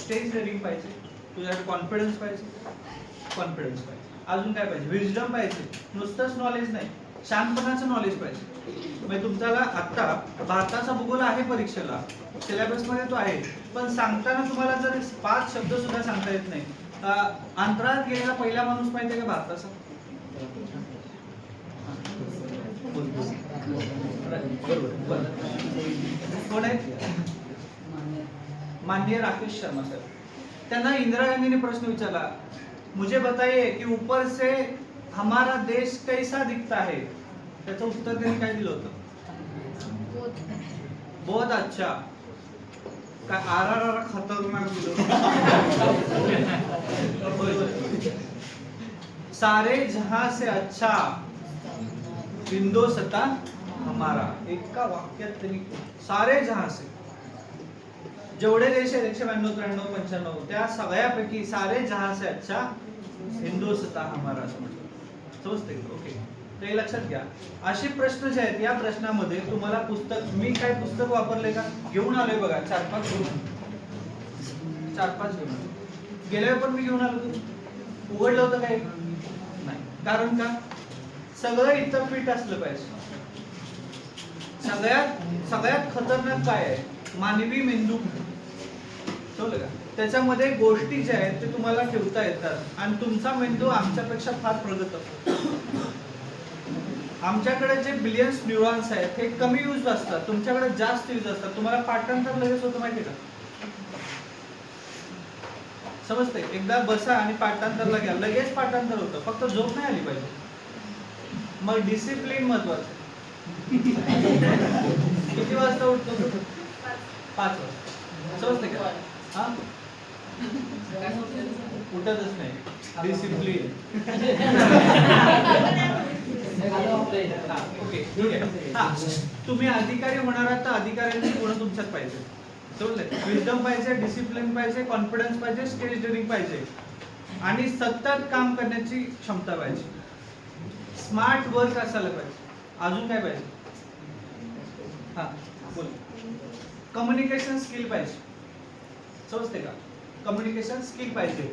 स्टेज डेअरिंग पाहिजे, तुझ्याकडे कॉन्फिडन्स पाहिजे, अजून काय पाहिजे? विजडम पाहिजे. नुसतंच नॉलेज नाही, शांतपणाचं नॉलेज पाहिजे. म्हणजे तुमच्याला आता भारताचा भूगोल आहे परीक्षेला, सिलेबस मध्ये तो आहे, पण सांगताना तुम्हाला जर 5 शब्द सुद्धा सांगता येत नाही. अंतराळात गेलेला पहिला माणूस माहिती आहे का भारताचा? कोण आहे? माननीय राकेश शर्मा सर. त्यांना इंदिरा गांधीने प्रश्न विचारला, मुझे बताइए कि ऊपर से हमारा देश कैसा दिखता है. त्याचं उत्तर त्यांनी काय दिलं होतं? बहुत अच्छा. काय आर खतरनाक दिलं. सारे जहां से अच्छा हिंदुस्तान हमारा. एका वाक्यात त्यांनी सारे जहां से, जेवढे देश आहेत 192, 93, 95 त्या सगळ्यापैकी सारे जहां से अच्छा हिंदुस्तान हमारा असं म्हटलं. समजते? ओके, ते लक्षात घ्या. असे प्रश्न जे आहेत या प्रश्नामध्ये तुम्हाला पुस्तक, मी काय पुस्तक वापरले का घेऊन आलोय बघा, 4-5 घेऊन गेल्या पण मी घेऊन आलो. उघडलं होतं काय? नाही. कारण का? सगळं इथं फिट असलं पाहिजे. सगळ्यात खतरनाक काय आहे? मानवी मेंदू. समजलं का? त्याच्यामध्ये गोष्टी ज्या आहेत ते तुम्हाला ठेवता येतात आणि तुमचा मेंदू आमच्यापेक्षा फार प्रगत असतो. आमच्याकडे जे बिलियन्स न्यूरॉन्स आहेत हे कमी यूज असतात, तुमच्याकडे जास्त यूज असतात. तुम्हाला पाठांतर लगेच होतं माहिती का? समजते? एकदा बसा आणि पाठांतरला घ्या, लगेच पाठांतर होतं, फक्त झोप नाही आली पाहिजे. मग डिसिप्लिन महत्वाचं. किती वाजता उठतो? 5 वाजता. समजते का? हा, उठतच नाही. डिसिप्लिन. ओके, ठीक आहे. हा, तुम्ही अधिकारी होणार आहात तर अधिकाऱ्यांची गुण तुमच्यात पाहिजे. समजलं? विजडम पाहिजे, डिसिप्लिन पाहिजे, कॉन्फिडन्स पाहिजे, स्टेज डेअरिंग पाहिजे आणि सतत काम करण्याची क्षमता पाहिजे. स्मार्ट वर्क असायला पाहिजे. अजून काय पाहिजे? हा, बोल. कम्युनिकेशन स्किल पाहिजे. समजते का? कम्युनिकेशन स्किल पाहिजे.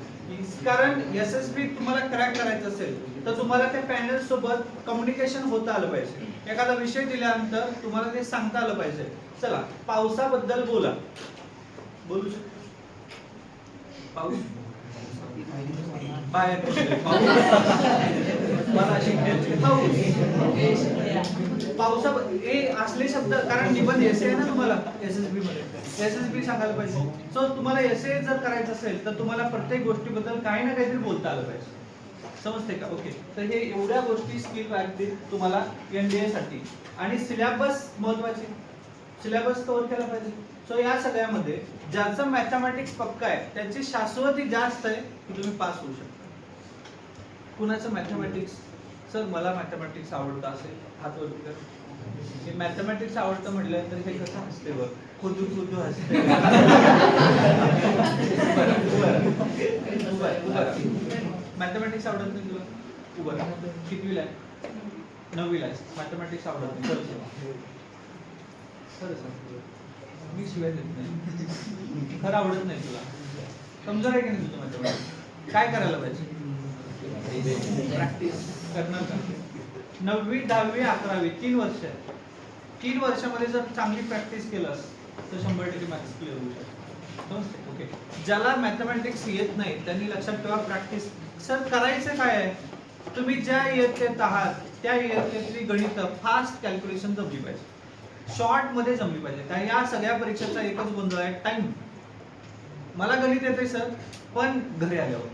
कारण SSB तुम्हाला क्रॅक करायचं असेल तर तुम्हाला त्या पॅनल सोबत कम्युनिकेशन होता आलं पाहिजे. एखादा विषय दिल्यानंतर तुम्हाला ते सांगता आलं पाहिजे. चला, पावसाबद्दल बोला. बोलू शकतो? पाऊस बाहेर मला शिकायचे पाऊस हे असले शब्द, कारण निबंध एसे आहे ना तुम्हाला SSB मध्ये, SSB सांगायला पाहिजे. सो तुम्हाला एसे जर करायचं असेल तर तुम्हाला प्रत्येक गोष्टीबद्दल काही ना काहीतरी बोलता आलं पाहिजे. समजते का? ओके, तर हे एवढ्या गोष्टी स्किल लागतील तुम्हाला NDA साठी. आणि सिलेबस महत्वाचे, सिलेबस कव्हर केला पाहिजे. सो या सगळ्यामध्ये ज्याचं मॅथमॅटिक्स पक्का आहे त्याची शाश्वती जास्त आहे की तुम्ही पास होऊ शकता. कुणाचं मॅथमॅटिक्स? सर मला मॅथमॅटिक्स आवडतं असेल हात वर कर. हे मॅथमॅटिक्स आवडतं म्हटलं तर हे कसं हसते बघ, खुदू खुदू हसते. मॅथमॅटिक्स आवडत नाही तुला? उभं राहा. कितवीला आहे? 9वीला आहे. मॅथमॅटिक्स आवडत नाही. खरं सांग. मी शिवाय देत नाही. खरं आवडत नाही तुला. कमजोर आहे की नाही तुझं मॅथमॅटिक्स? काय करायला पाहिजे? प्रॅक्टिस करणार का? 9वी 10वी 11वी 3 वर्ष आहे. 3 वर्षामध्ये जर चांगली प्रॅक्टिस केलंस तर 100% मॅथ्स क्लिअर होऊ शकतो. ओके. ज्याला मॅथमॅटिक्स येत नाही त्यांनी लक्षात ठेवा, प्रॅक्टिस. सर करायचं काय आहे? तुम्ही ज्या इयत्तेत आहात त्या इयत्तेतली गणित फास्ट कॅल्क्युलेशन जमली पाहिजे, शॉर्ट मध्ये जमली पाहिजे. काय या सगळ्या परीक्षेचा एकच गोंधळ आहे, टाइम. मला गणित येते सर, पण घरी आल्यावर.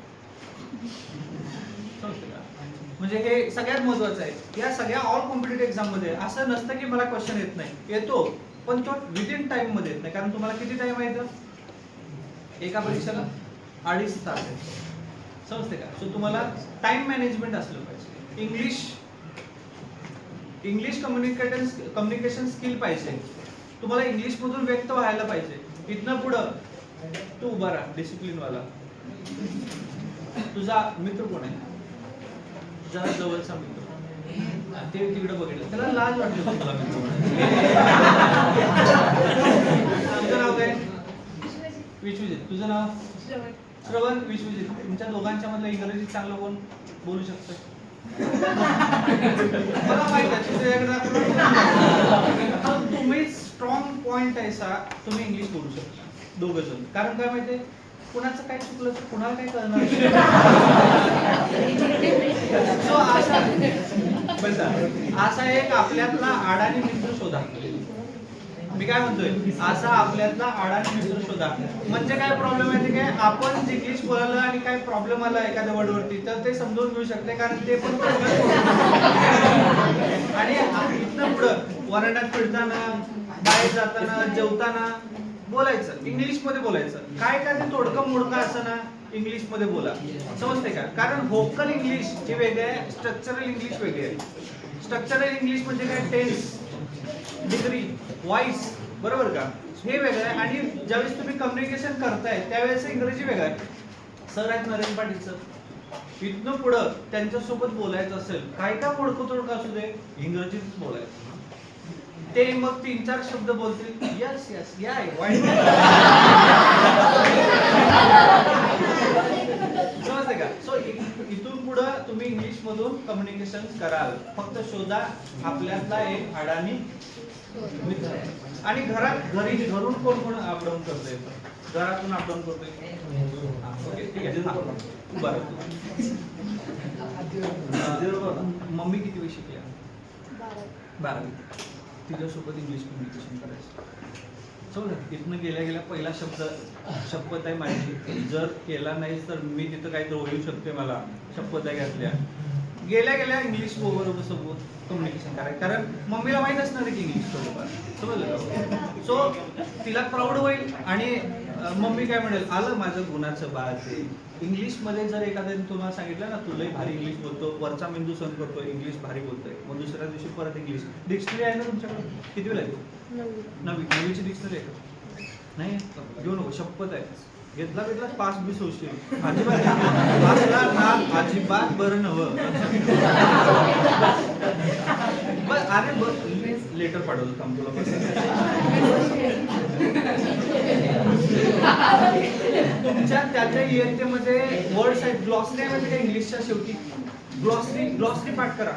म्हणजे हे सगळ्यात महत्वाचं आहे. या सगळ्या ऑल कॉम्पिटिटिव्ह एक्झाम मध्ये असं नसतं की मला क्वेश्चन येत नाही, येतो पण तो विदिन टाइम मध्ये येत नाही. कारण तुम्हाला किती टाइम आहे? एका परीक्षेला 2.5 तास आहे. समजते का? सो तुम्हाला टाइम मॅनेजमेंट असलं पाहिजे. इंग्लिश कम्युनिकेशन स्किल पाहिजे. तुम्हाला इंग्लिश मधून व्यक्त व्हायला पाहिजे. इथनं पुढं तू उभा राहा, डिसिप्लिन वाला. तुझा मित्र कोण आहे? जरा जवळचा मित्र. ते तिकडे बघितलं, त्याला लाज वाटली तुला मित्र. तुझं नाव काय? विश्वजित. तुझं नाव? श्रवण. विश्वजित. तुमच्या दोघांच्या मधलं इंग्रजी चांगलं कोण बोलू शकतं? मला माहित आहे तुम्ही स्ट्रॉंग पॉइंट आहे सा, तुम्ही इंग्लिश बोलू शकता दोघं जण. कारण काय माहितीये, कुणाचं काय चुकलं तर कुणाला काय कळणार. असा एक आपल्यातला अडाणी मित्र शोधा. मी काय म्हणतोय, असा आपल्यातला अडाणी मित्र शोधा. म्हणजे काय प्रॉब्लेम आहे काय, आपण जे इंग्लिश बोलायला आणि काय प्रॉब्लेम आला एखाद्या वर्ड वरती तर ते समजून घेऊ शकते, कारण ते पण आणि इथनं पुढं वरांड्यात फिरताना, बाहेर जाताना, जेवताना बोलायचं इंग्लिश मध्ये बोलायचं. काय काय ते तोडकं मोडकं असं ना इंग्लिश मध्ये बोला. समजते का? कारण व्होकल इंग्लिश हे वेगळे आहे, स्ट्रक्चरल इंग्लिश वेगळे आहे. स्ट्रक्चरल इंग्लिश म्हणजे काय, टेन्स, डिग्री, व्हॉइस, बरोबर का? हे वेगळं आहे. आणि ज्यावेळेस तुम्ही कम्युनिकेशन करताय त्यावेळेस इंग्रजी वेगळं आहे. सर आहेत नरेंद्र पाटील सर, इथनं पुढं त्यांच्यासोबत बोलायचं असेल, काय का मोडकं तोडकं असू दे, इंग्रजीतच बोलायचं. ते मग 3-4 शब्द बोलतील, यस यस या समजते का? सो इथून पुढं तुम्ही इंग्लिश मधून कम्युनिकेशन कराल. फक्त शोधा आपल्यातला एक अडाणी मित्र. आणि घरून कोण कोण अपडाऊन करतोय? घरातून अपडाऊन करतोय? ओके ठीक आहे. बरं, मम्मी किती वेळ शिकल्या? 12वी. तिच्यासोबत इंग्लिश कम्युनिकेशन करायचं. समजा इथनं गेल्या पहिला शपथ आहे माझी, जर केला नाही तर मी तिथं काही येऊ शकते. मला शपथ आहे घातल्या, गेल्या इंग्लिश बरोबर सोबत कम्युनिकेशन करायचं. कारण मम्मीला माहित असणार आहे की इंग्लिश बरोबर, समजलं? सो तिला प्राऊड होईल आणि मम्मी काय म्हणेल, आलं माझं गुणाचं बाळ ते. इंग्लिश मध्ये जर एखाद्याने तुम्हाला सांगितलं ना, तुला भारी इंग्लिश बोलतो, वरचा मेंदू सहन करतो, इंग्लिश भारी बोलतोय, मग दुसऱ्या दिवशी परत इंग्लिश. डिक्शनरी आहे ना तुमच्याकडे? कितीला आहे? 9वी डिक्शनरी आहे का? नाही घेऊ नको, शपथ आहे. घेतला 5-20 होशील. अजिबात बरं नवं. अरे लेटर पाठवलं काम तुला. तुमच्या त्या इयत्तेमध्ये वर्ड्स आहेत, ग्लॉसरी आहे म्हणजे काय इंग्लिशच्या शेवटी ग्लॉसरी पाठ करा.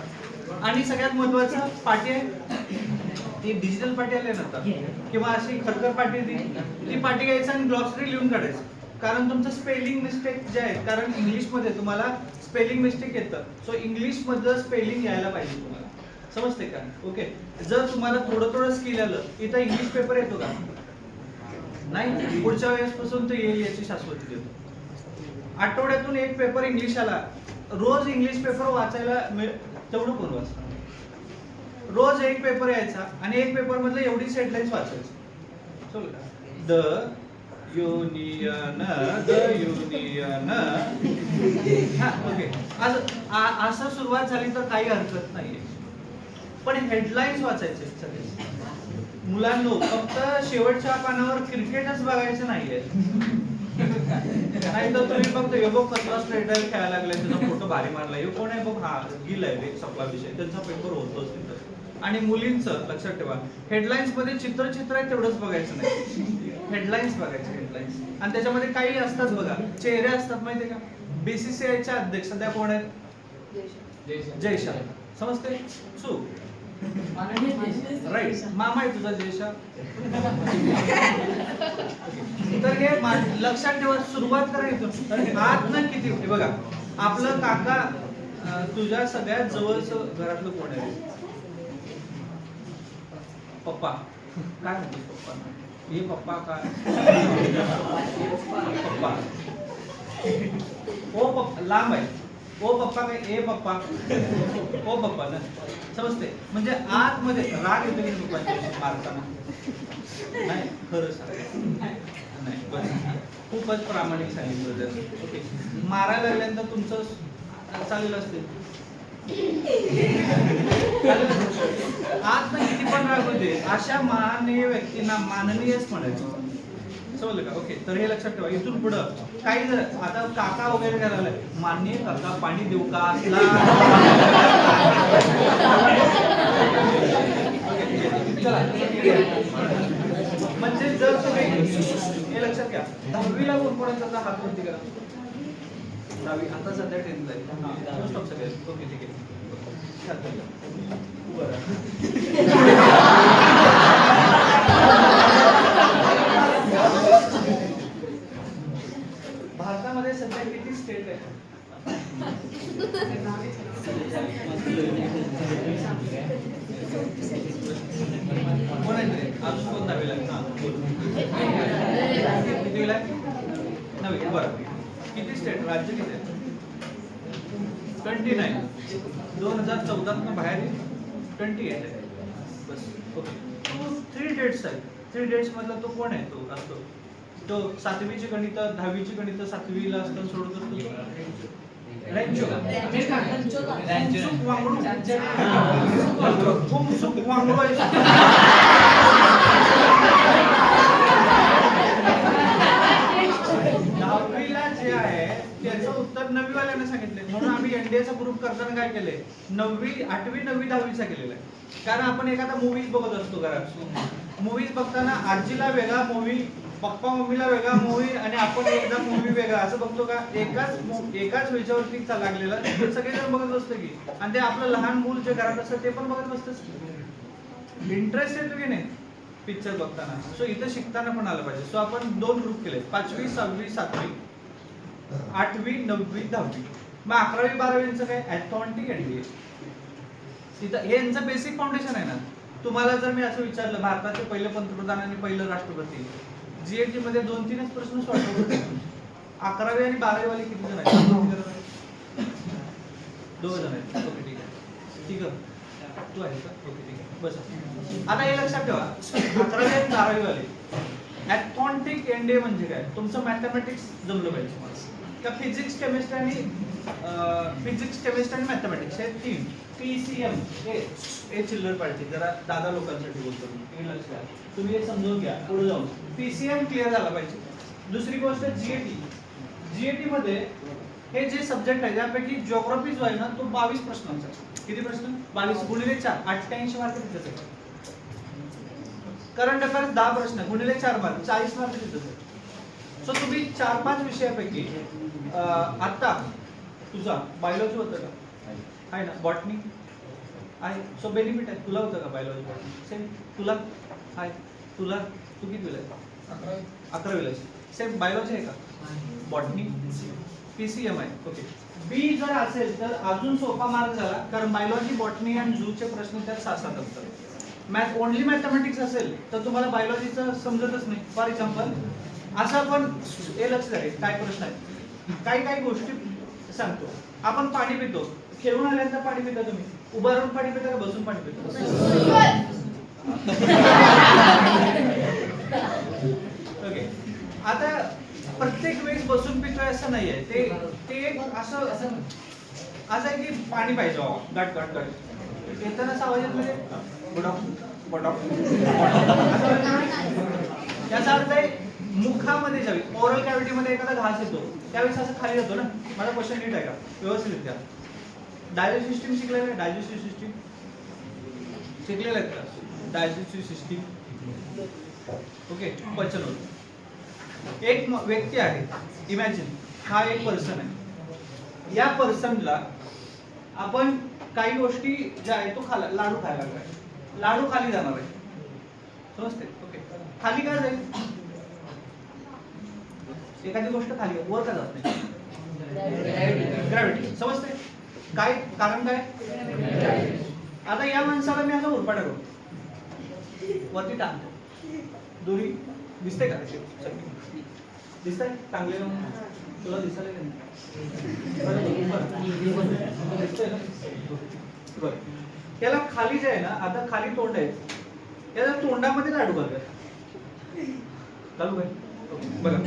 आणि सगळ्यात महत्वाचं पाठी आहे ती डिजिटल पाठी आली ना आता, किंवा अशी खरखर पाठी ती पाठी घ्यायचं आणि ग्लॉसरी लिहून काढायचं. कारण तुमचं स्पेलिंग मिस्टेक जे आहे, कारण इंग्लिश मध्ये तुम्हाला स्पेलिंग मिस्टेक येतं. सो इंग्लिश मधलं स्पेलिंग यायला पाहिजे तुम्हाला. समजते का? ओके. जर तुम्हाला थोडं स्किल आलं, इथं इंग्लिश पेपर येतो का? नाही. पुढच्या वेळेसपासून तो येईल याची शाश्वती देतो. आठवड्यातून एक पेपर इंग्लिश आला, रोज इंग्लिश पेपर वाचायला तेवढं कोण वाचतं? रोज एक पेपर यायचा आणि एक पेपर मधलं एवढीच हेडलाईन्स वाचायची. The union the union. हा ओके. असं सुरुवात झाली तर काही हरकत नाहीये, पण हेडलाईन्स वाचायचे सगळे मुलांनो. फक्त शेवटच्या पानावर क्रिकेटच बघायचं नाहीये. नाही तर तुम्ही फक्त बघ कसला स्ट्रेटर खेळायला लागलाय, त्याचा फोटो भारी मारलाय, कोण आहे बघ, हा गिल आहे, सपला विषय, त्यांचा पेपर होतोच तिथं. आणि मुलींचं लक्षात ठेवा, हेडलाईन्स मध्ये चित्र आहे तेवढंच बघायचं नाही, हेडलाईन्स बघायचे, हेडलाईन्स. आणि त्याच्यामध्ये काही असतात बघा, चेहरे असतात माहितीये का. बीसीसीआयच्या अध्यक्ष सध्या कोण आहेत? जयशा. समजते? सु राईट. मामा आहे तुझा जयशा. तर हे लक्षात ठेवा, सुरुवात करायचं आत ना किती होते बघा. आपलं काका, तुझ्या सगळ्यात जवळचं घरातलं कोण आहे? पप्पा. काय म्हणतेस पप्पा? हे पप्पा काय? पप्पा. ओ पप्पा लांब आहे. ओ पप्पा काय? ए पप्पा. ओ पप्पा ना. समजते? म्हणजे आतमध्ये राग येतो की पप्पांच्या मारताना? नाही, खरं सांग. नाही, बस खूपच प्रामाणिक सांगितलं. ओके. मारायला लागल्यानंतर तुमचं चालेल असते. आत किती पण राग होते, अशा माननीय व्यक्तींना माननीयच म्हणायचं. समजलं का? ओके. तर हे लक्षात ठेवा. इथून पुढं काही जर आता काका वगैरे करायला, माननीय काका पाणी देऊ का असला. म्हणजे जर तुम्ही हे लक्षात घ्या, 10वीला कोणाचा हात वरती करा. 10वी आता सध्या 10th आहे. मोस्ट ऑफ सगळे. ओके ठीक आहे. भारतामध्ये सध्या किती स्टेट आहे? कोण आहे? अजून कोण 10वीला? कितीला? 9वी. बरं. किती स्टेट, राज्य किती आहेत? 29. 2014 बाहेर 28 आहे. बस. ओके. 3 डेट्स आहेत. 3 डेट्स मधला तो कोण आहे? तो असतो तो 7वीची गणित, 10वीची गणित 7वीला असताना सोडत असतो. रँचो. जे आहे त्याचं उत्तर 9वी वाल्यांना सांगितले. म्हणून आम्ही एनडीएचा ग्रुप करताना काय केले, 9वी, 8वी, 9वी, 10वीचा केलेला आहे. कारण आपण एखादा मूवीज बघत असतो घरात. मूवीज बघताना आजीला वेगळा मूवी, पप्पा मम्मीला वेगळा मूवी, आणि आपण एकदा मूवी वेगळा असं बघतो का? एकाच विषयावरती लागलेला सगळेजण बघत असतो की. आणि ते आपलं लहान मूल जे घरात असतं ते पण बघत असतं. इंटरेस्ट येतो की नाही पिक्चर बघताना. सो इथं शिकताना पण आलं पाहिजे. सो आपण 2 ग्रुप केले, 5वी, 6वी, 7वी, 8वी, 9वी, 10वी. मग 11वी, 12वीचं काय? ॲथॉन्टिक एनडीए. तिथं हे यांचं बेसिक फाउंडेशन आहे ना. तुम्हाला जर मी असं विचारलं, भारताचे पहिले पंतप्रधान आणि पहिलं राष्ट्रपती, जीएटी मध्ये 2-3च प्रश्न सॉल्व्ह होते. 11वी आणि 12वी वाले किती जण आहेत? 2 जण आहेत. ओके ठीक आहे. ठीक आहे. तू आहे का? ओके ठीक आहे. बस. आता हे लक्षात ठेवा, 11वी आणि 12वी वाले ॲथॉन्टिक एनडीए म्हणजे काय? तुमचं मॅथमॅटिक्स जमलं पाहिजे तुम्हाला. का फिजिक्स, केमिस्ट्री आणि मॅथमॅटिक्स हे 3 पीसीएम. हे चिल्लर पार्टी जरा दादा लोकांसाठी बोलतो मी. लक्ष द्या, तुम्ही हे समजून घ्या. पुढे जाऊन पीसीएम क्लिअर झाला पाहिजे. दुसरी गोष्ट जीएटी. जीएटी मध्ये हे जे सब्जेक्ट आहे त्यापैकी जिओग्राफी जो आहे ना तो 22 प्रश्नांचा. किती प्रश्न? 22 गुणिले 4, 88 मार्क तिथेच आहे. करंट अफेअर्स 10 प्रश्न गुणिले 4 मार्क, 40 मार्क तिथेच आहे. सो तुम्ही 4-5 विषयापैकी आता तुझा बायोलॉजी होतं का? आहे ना. बॉटनी आहे. सो बेनिफिट आहे. तुला होतं का बायोलॉजी, बॉटनी? सेम. तुला आहे. तुला तू कितवीला आहे? 11वीला. सेम बायोलॉजी आहे का? बॉटनी, पीसीएम आहे. ओके. बी जर असेल तर अजून सोपा मार्क झाला, कारण बायोलॉजी, बॉटनी आणि झूचे प्रश्न त्यात 6-7 असतात. मॅथ ओनली मॅथमॅटिक्स असेल तर तुम्हाला बायोलॉजीचं समजतच नाही. फॉर एक्झाम्पल असं आपण हे लक्ष द्या, काय प्रश्न आहे, काही गोष्टी सांगतो. आपण पाणी पितो, खेळून आल्यानंतर पाणी पिता तुम्ही, उभा राहून पाणी पिता का बसून पाणी पिता? ओके. आता असं नाहीये, ते ते एक असं असं आहे की पाणी पाहिजे बाबा, गट गट गट येताना असं आवाज येत नाही, बडॉक बडॉक याचा अर्थ आहे मुखामध्ये ज्यावेळी ओरल कॅव्हिटी मध्ये एखादा घास येतो त्यावेळेस असं खाली जातो ना. माझा क्वेश्चन नीट आहे का, व्यवस्थित द्या. डायजेस्टिव्ह सिस्टीम शिकलेलं आहे, डायजेस्टिव्ह सिस्टीम शिकलेलं आहे का, डायजेस्टिव्ह सिस्टीम. ओके, पचन होतं. एक व्यक्ती आहे, इमॅजिन हा एक पर्सन आहे. या पर्सनला आपण काही गोष्टी ज्या आहेत तो लाडू खायला लागलाय, लाडू खाली जाणार आहे, समजते. ओके, खाली काय जाईल, एखादी गोष्ट खाली वर का जात नाही, ग्रॅव्हिटी, समजते. काय कारण काय, आता या माणसाला मी असं उरपाटा करू, वरती टाकतो, दोरी दिसते का, दिसतंय चांगले, तुला दिसायला का नाही, त्याला खाली जे आहे ना, आता खाली तोंड आहे, त्याला तोंडामध्ये लाडू घालूया, चालू काय बघा,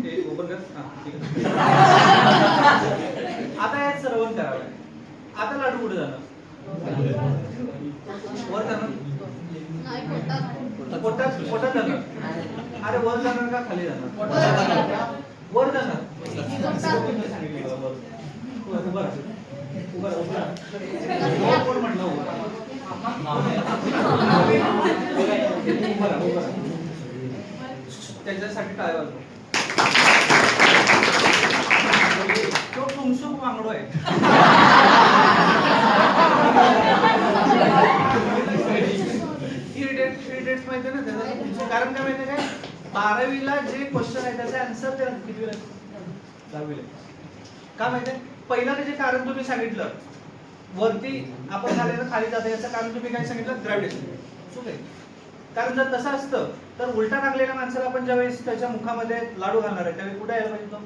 ते ओपन कर. आता यात सर्वण करावं आहे. आता लाडू कुठे जाणार, वर जाणार, पोटात पोटात जाणार. अरे वर जाणार का खाली जाणार, वर जाणार. कोण म्हटलं त्याच्यासाठी टाळ्या वाजवा. तो तुमसूक वांगडो आहे. इरिटेट्स माहिती ना त्याचं कारण काय माहिती काय, 12वीला जे क्वेश्चन आहे त्याचे आन्सर ते कितवीला, 10वीला. का माहितीये, पहिलं जे कारण तुम्ही सांगितलं वरती आपण झालेलं खाली जातं, याचं कारण तुम्ही काय सांगितलं, ग्रॅव्हिटेशन. चूक आहे. कारण जर तसं असतं तर उलटा टाकलेल्या माणसाला आपण ज्यावेळेस त्याच्या मुखामध्ये लाडू घालणार आहे त्यावेळी कुठे यायला पाहिजे तो,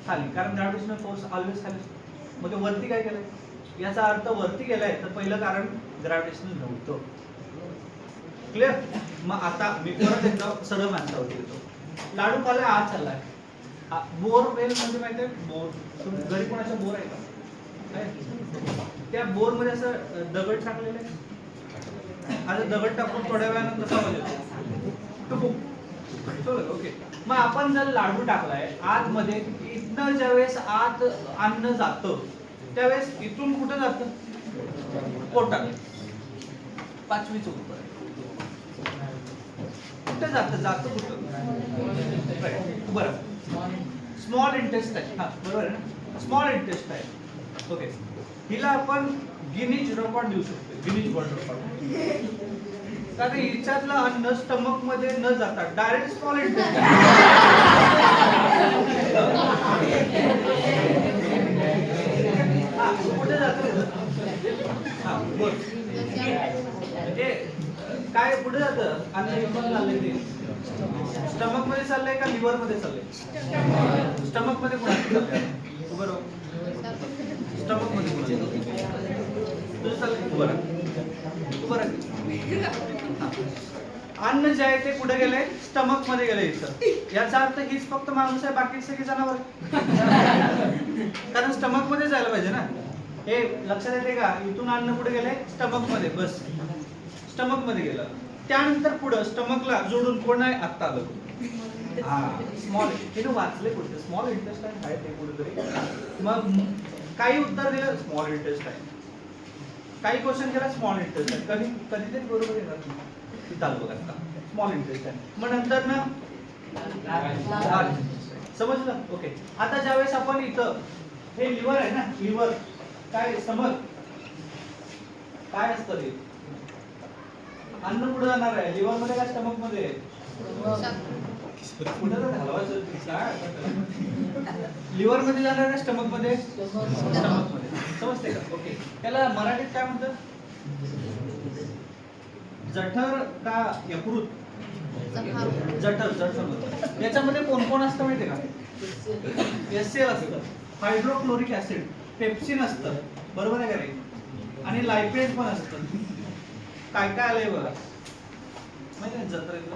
खाली, कारण ग्रॅव्हिटेशनल फोर्स ऑलवेज खाली. मग ते वरती काय केलंय, याचा अर्थ वरती गेलाय तर पहिलं कारण ग्रॅव्हिटेशनल नव्हतं. क्लिअर. मग आता मी परत एकदा सरळ माणसावरती येतो. लाडू खाल्लाय, आज चाललाय, बोर वेल म्हणजे माहितीये, बोर घरी कोणाच्या बोर आहे का, त्या बोर मध्ये असं दगड टाकलेलं आहे, आता दगड टाकून थोड्या वेळानंतर कसा होतो, ओके. मग आपण जर लाडू टाकलाय आतमध्ये, इथनं ज्यावेळेस आत अन्न जातं त्यावेळेस इथून कुठं जातं, पोटात. 5वीचं उत्तर आहे, कुठं जातं कुठं, बरं, स्मॉल इंटेस्टाईन. हा बरोबर आहे ना, स्मॉल इंटेस्टाईन. ओके, हिला आपण गिनीज रेकॉर्ड देऊ शकतो, गिनीज वर्ल्ड रेकॉर्ड. कारण हिच्यातलं अन्न स्टमक मध्ये न जाता डायरेक्ट स्मॉल इंटेस्टाईन कुठे जातं, हा बोल, काय कुठे जातं अन्न, चाललंय ते स्टमक मध्ये चाललंय का लिव्हर मध्ये चाललंय, स्टमक मध्ये कोणाचं चाललंय, बरोबर, स्टमक मध्ये कोणाचं तुझं चाललंय, बरं. अन्न जे आहे ते कुठे गेलंय, स्टमक मध्ये गेलंय. याचा अर्थ हीच फक्त माणूस आहे, बाकी सगळी जनावर, कारण स्टमक मध्ये जायला पाहिजे ना. हे लक्षात येते का, इथून अन्न कुठे गेलंय, स्टमक मध्ये, बस स्टमक मध्ये गेलं. त्यानंतर पुढे स्टमकला जोडून कोण आहे, आत्ता आलं, हा स्मॉल, तिने वाचले कुठे, स्मॉल इंटेस्टाईन आहे ते कुठेतरी. मग काही उत्तर दिलं स्मॉल इंटेस्टाईन, काही क्वेश्चन केला स्मॉल इंटेस्टाईन, कधी कधीतरी बरोबर येणार नाही, चालू बघा स्मॉल इंटेस्टाईन. मग नंतर ना समजलं. ओके, आता ज्यावेळेस आपण इथं हे लिव्हर आहे ना, लिव्हर काय समज काय असतं ते, अन्न कुठे जाणार आहे, लिव्हर मध्ये का स्टमक मध्ये, कुठे घालवायचं, लिव्हर मध्ये जाणार आहे, स्टमक मध्ये, स्टमक मध्ये, समजते का. ओके, त्याला मराठीत काय म्हणतात, जठर का यकृत, जठर, जठर. याच्यामध्ये कोण कोण असतं माहितीये का, HCl असतं, हायड्रोक्लोरिक ऍसिड, पेप्सिन असतं, बरोबर आहे का रे, आणि लायपेज पण असतं. काय काय आलंय बघा, माहिती आहे जत्रेतलं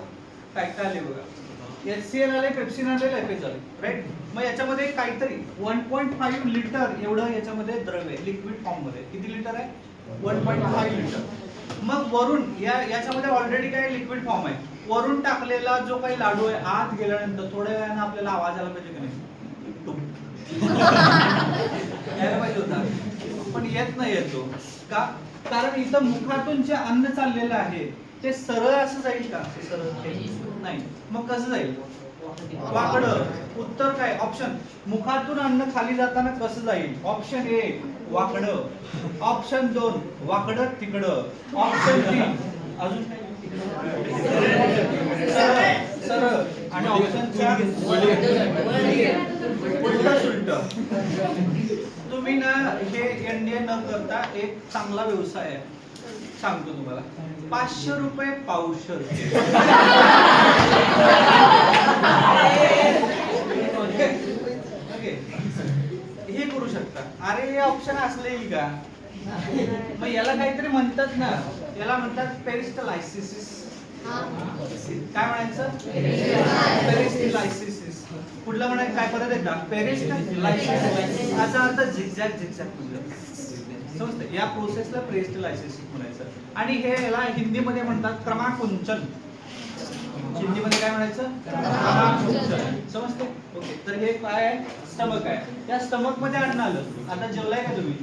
काय काय आलंय बघा, HCl आले, पेप्सिन आले, लायपेज आले, राईट. मग याच्यामध्ये काहीतरी 1.5 लिटर एवढं याच्यामध्ये द्रव्य आहे लिक्विड फॉर्म मध्ये. किती लिटर आहे? 1.5 लिटर. मग वरून याच्यामध्ये ऑलरेडी काय लिक्विड फॉर्म आहे. वरून टाकलेला जो काही लाडू आहे आत गेल्यानंतर थोड्या वेळानं आपल्याला आवाज आला पाहिजे की नाही? यायला पाहिजे होता, पण येत नाही येतो का? कारण इथं मुखातून जे अन्न चाललेलं आहे ते सरळ असं जाईल का? सरळ नाही. मग कसं जाईल? वाकडं. उत्तर काय? ऑप्शन. मुखातून अन्न खाली जाताना कसं जाईल? ऑप्शन ए वाकडं, ऑप्शन 2 वाकडं तिकडं, ऑप्शन 3 अजून सरळ, आणि ऑप्शन 4 उलट सुलट. तुम्ही ना हे एनडीए न करता एक चांगला व्यवसाय आहे, सांगतो तुम्हाला. 500 रुपये पावशर. हे करू शकता. अरे हे ऑप्शन असले का? मग याला काहीतरी म्हणतात ना, याला म्हणतात पेरिस्टलायसिस. काय म्हणायचं? पेरिस्टलायसिस. पुढलं म्हणायचं काय? परत एकदा पेरिस्टलायसिस. याचा अर्थ झिगझॅग समजतं. या प्रोसेसला पेरिस्टलायसिस म्हणायचं. आणि हे याला हिंदीमध्ये म्हणतात क्रमाकुंचन. हिंदीमध्ये काय म्हणायचं? क्रमाकुंचन. समजते? ओके. तर हे काय आहे? स्टमक आहे. त्या स्टमक मध्ये अन्न आलं. आता जेवलाय का तुम्ही?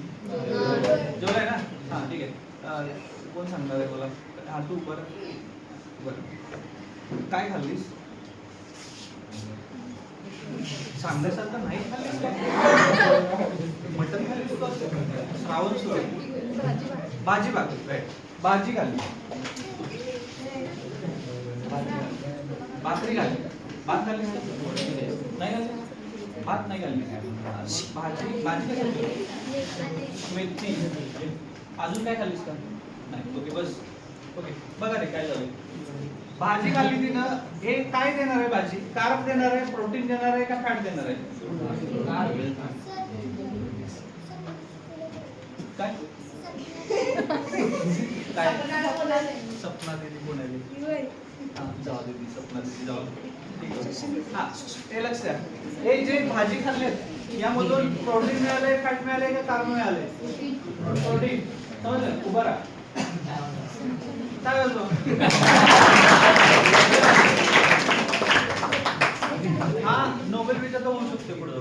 जेवलाय ना? हा ठीक आहे. कोण सांगणार आहे बोला? हा तू. बरं काय खाल्लीस? सांगण्यासारखं नाही खाल्लीस का? मटन खाल्लीस का? श्रावण सुरू. भाजी भाकरी, राईट. भाजी खाल्ली, भाकरी खाल्ली, भात खाल्लीस का? नाही खाल्ली. भात नाही खाल्ली. भाजी भाजी काय खाल्ली? मेथी. अजून काय खाल्लीस का? नाही. ओके बस. ओके बघा रे काय झालं. भाजी खाल्ली तिनं. हे काय देणार आहे? भाजी कार्ब देणार आहे, प्रोटीन देणार आहे का फॅट देणार आहे? काय काय? सपना दीदी कोण आहे? जाऊ दे सपना दीदी जाऊ दे. हा हे लक्ष द्या. हे जे भाजी खाल्लेत यामधून प्रोटीन मिळाले, फॅट मिळाले का कार्ब मिळाले? प्रोटीन. समजलं? उभा राहा. काय बोलतो? हा नोबेल विजेता होऊ शकते पुढे.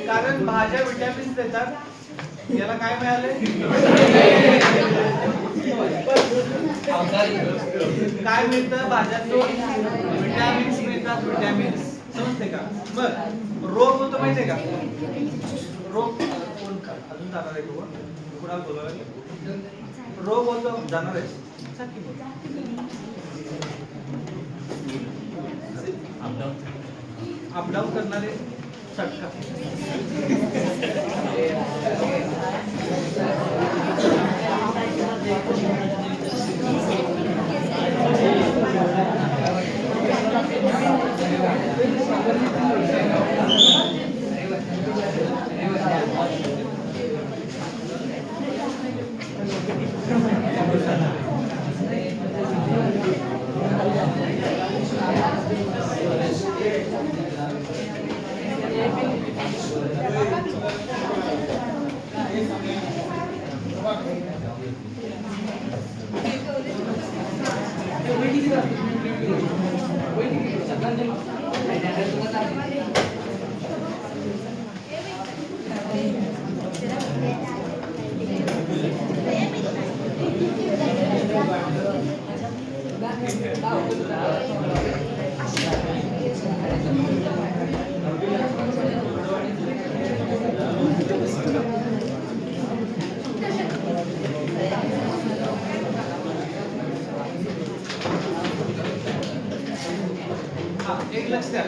कारण भाज्या विटॅमिन्स देतात. याला काय मिळाले? काय मिळतं भाज्यातून? विटॅमिन्स मिळतात. विटॅमिन्स. समजते का? मग रोग होतो माहितीये का? रोग कोण अजून जाणार आहे? कुणाला बोलावं? रोग होतो. जाणार आहे? अपडाऊन करणारे चटका. एक लक्ष द्या.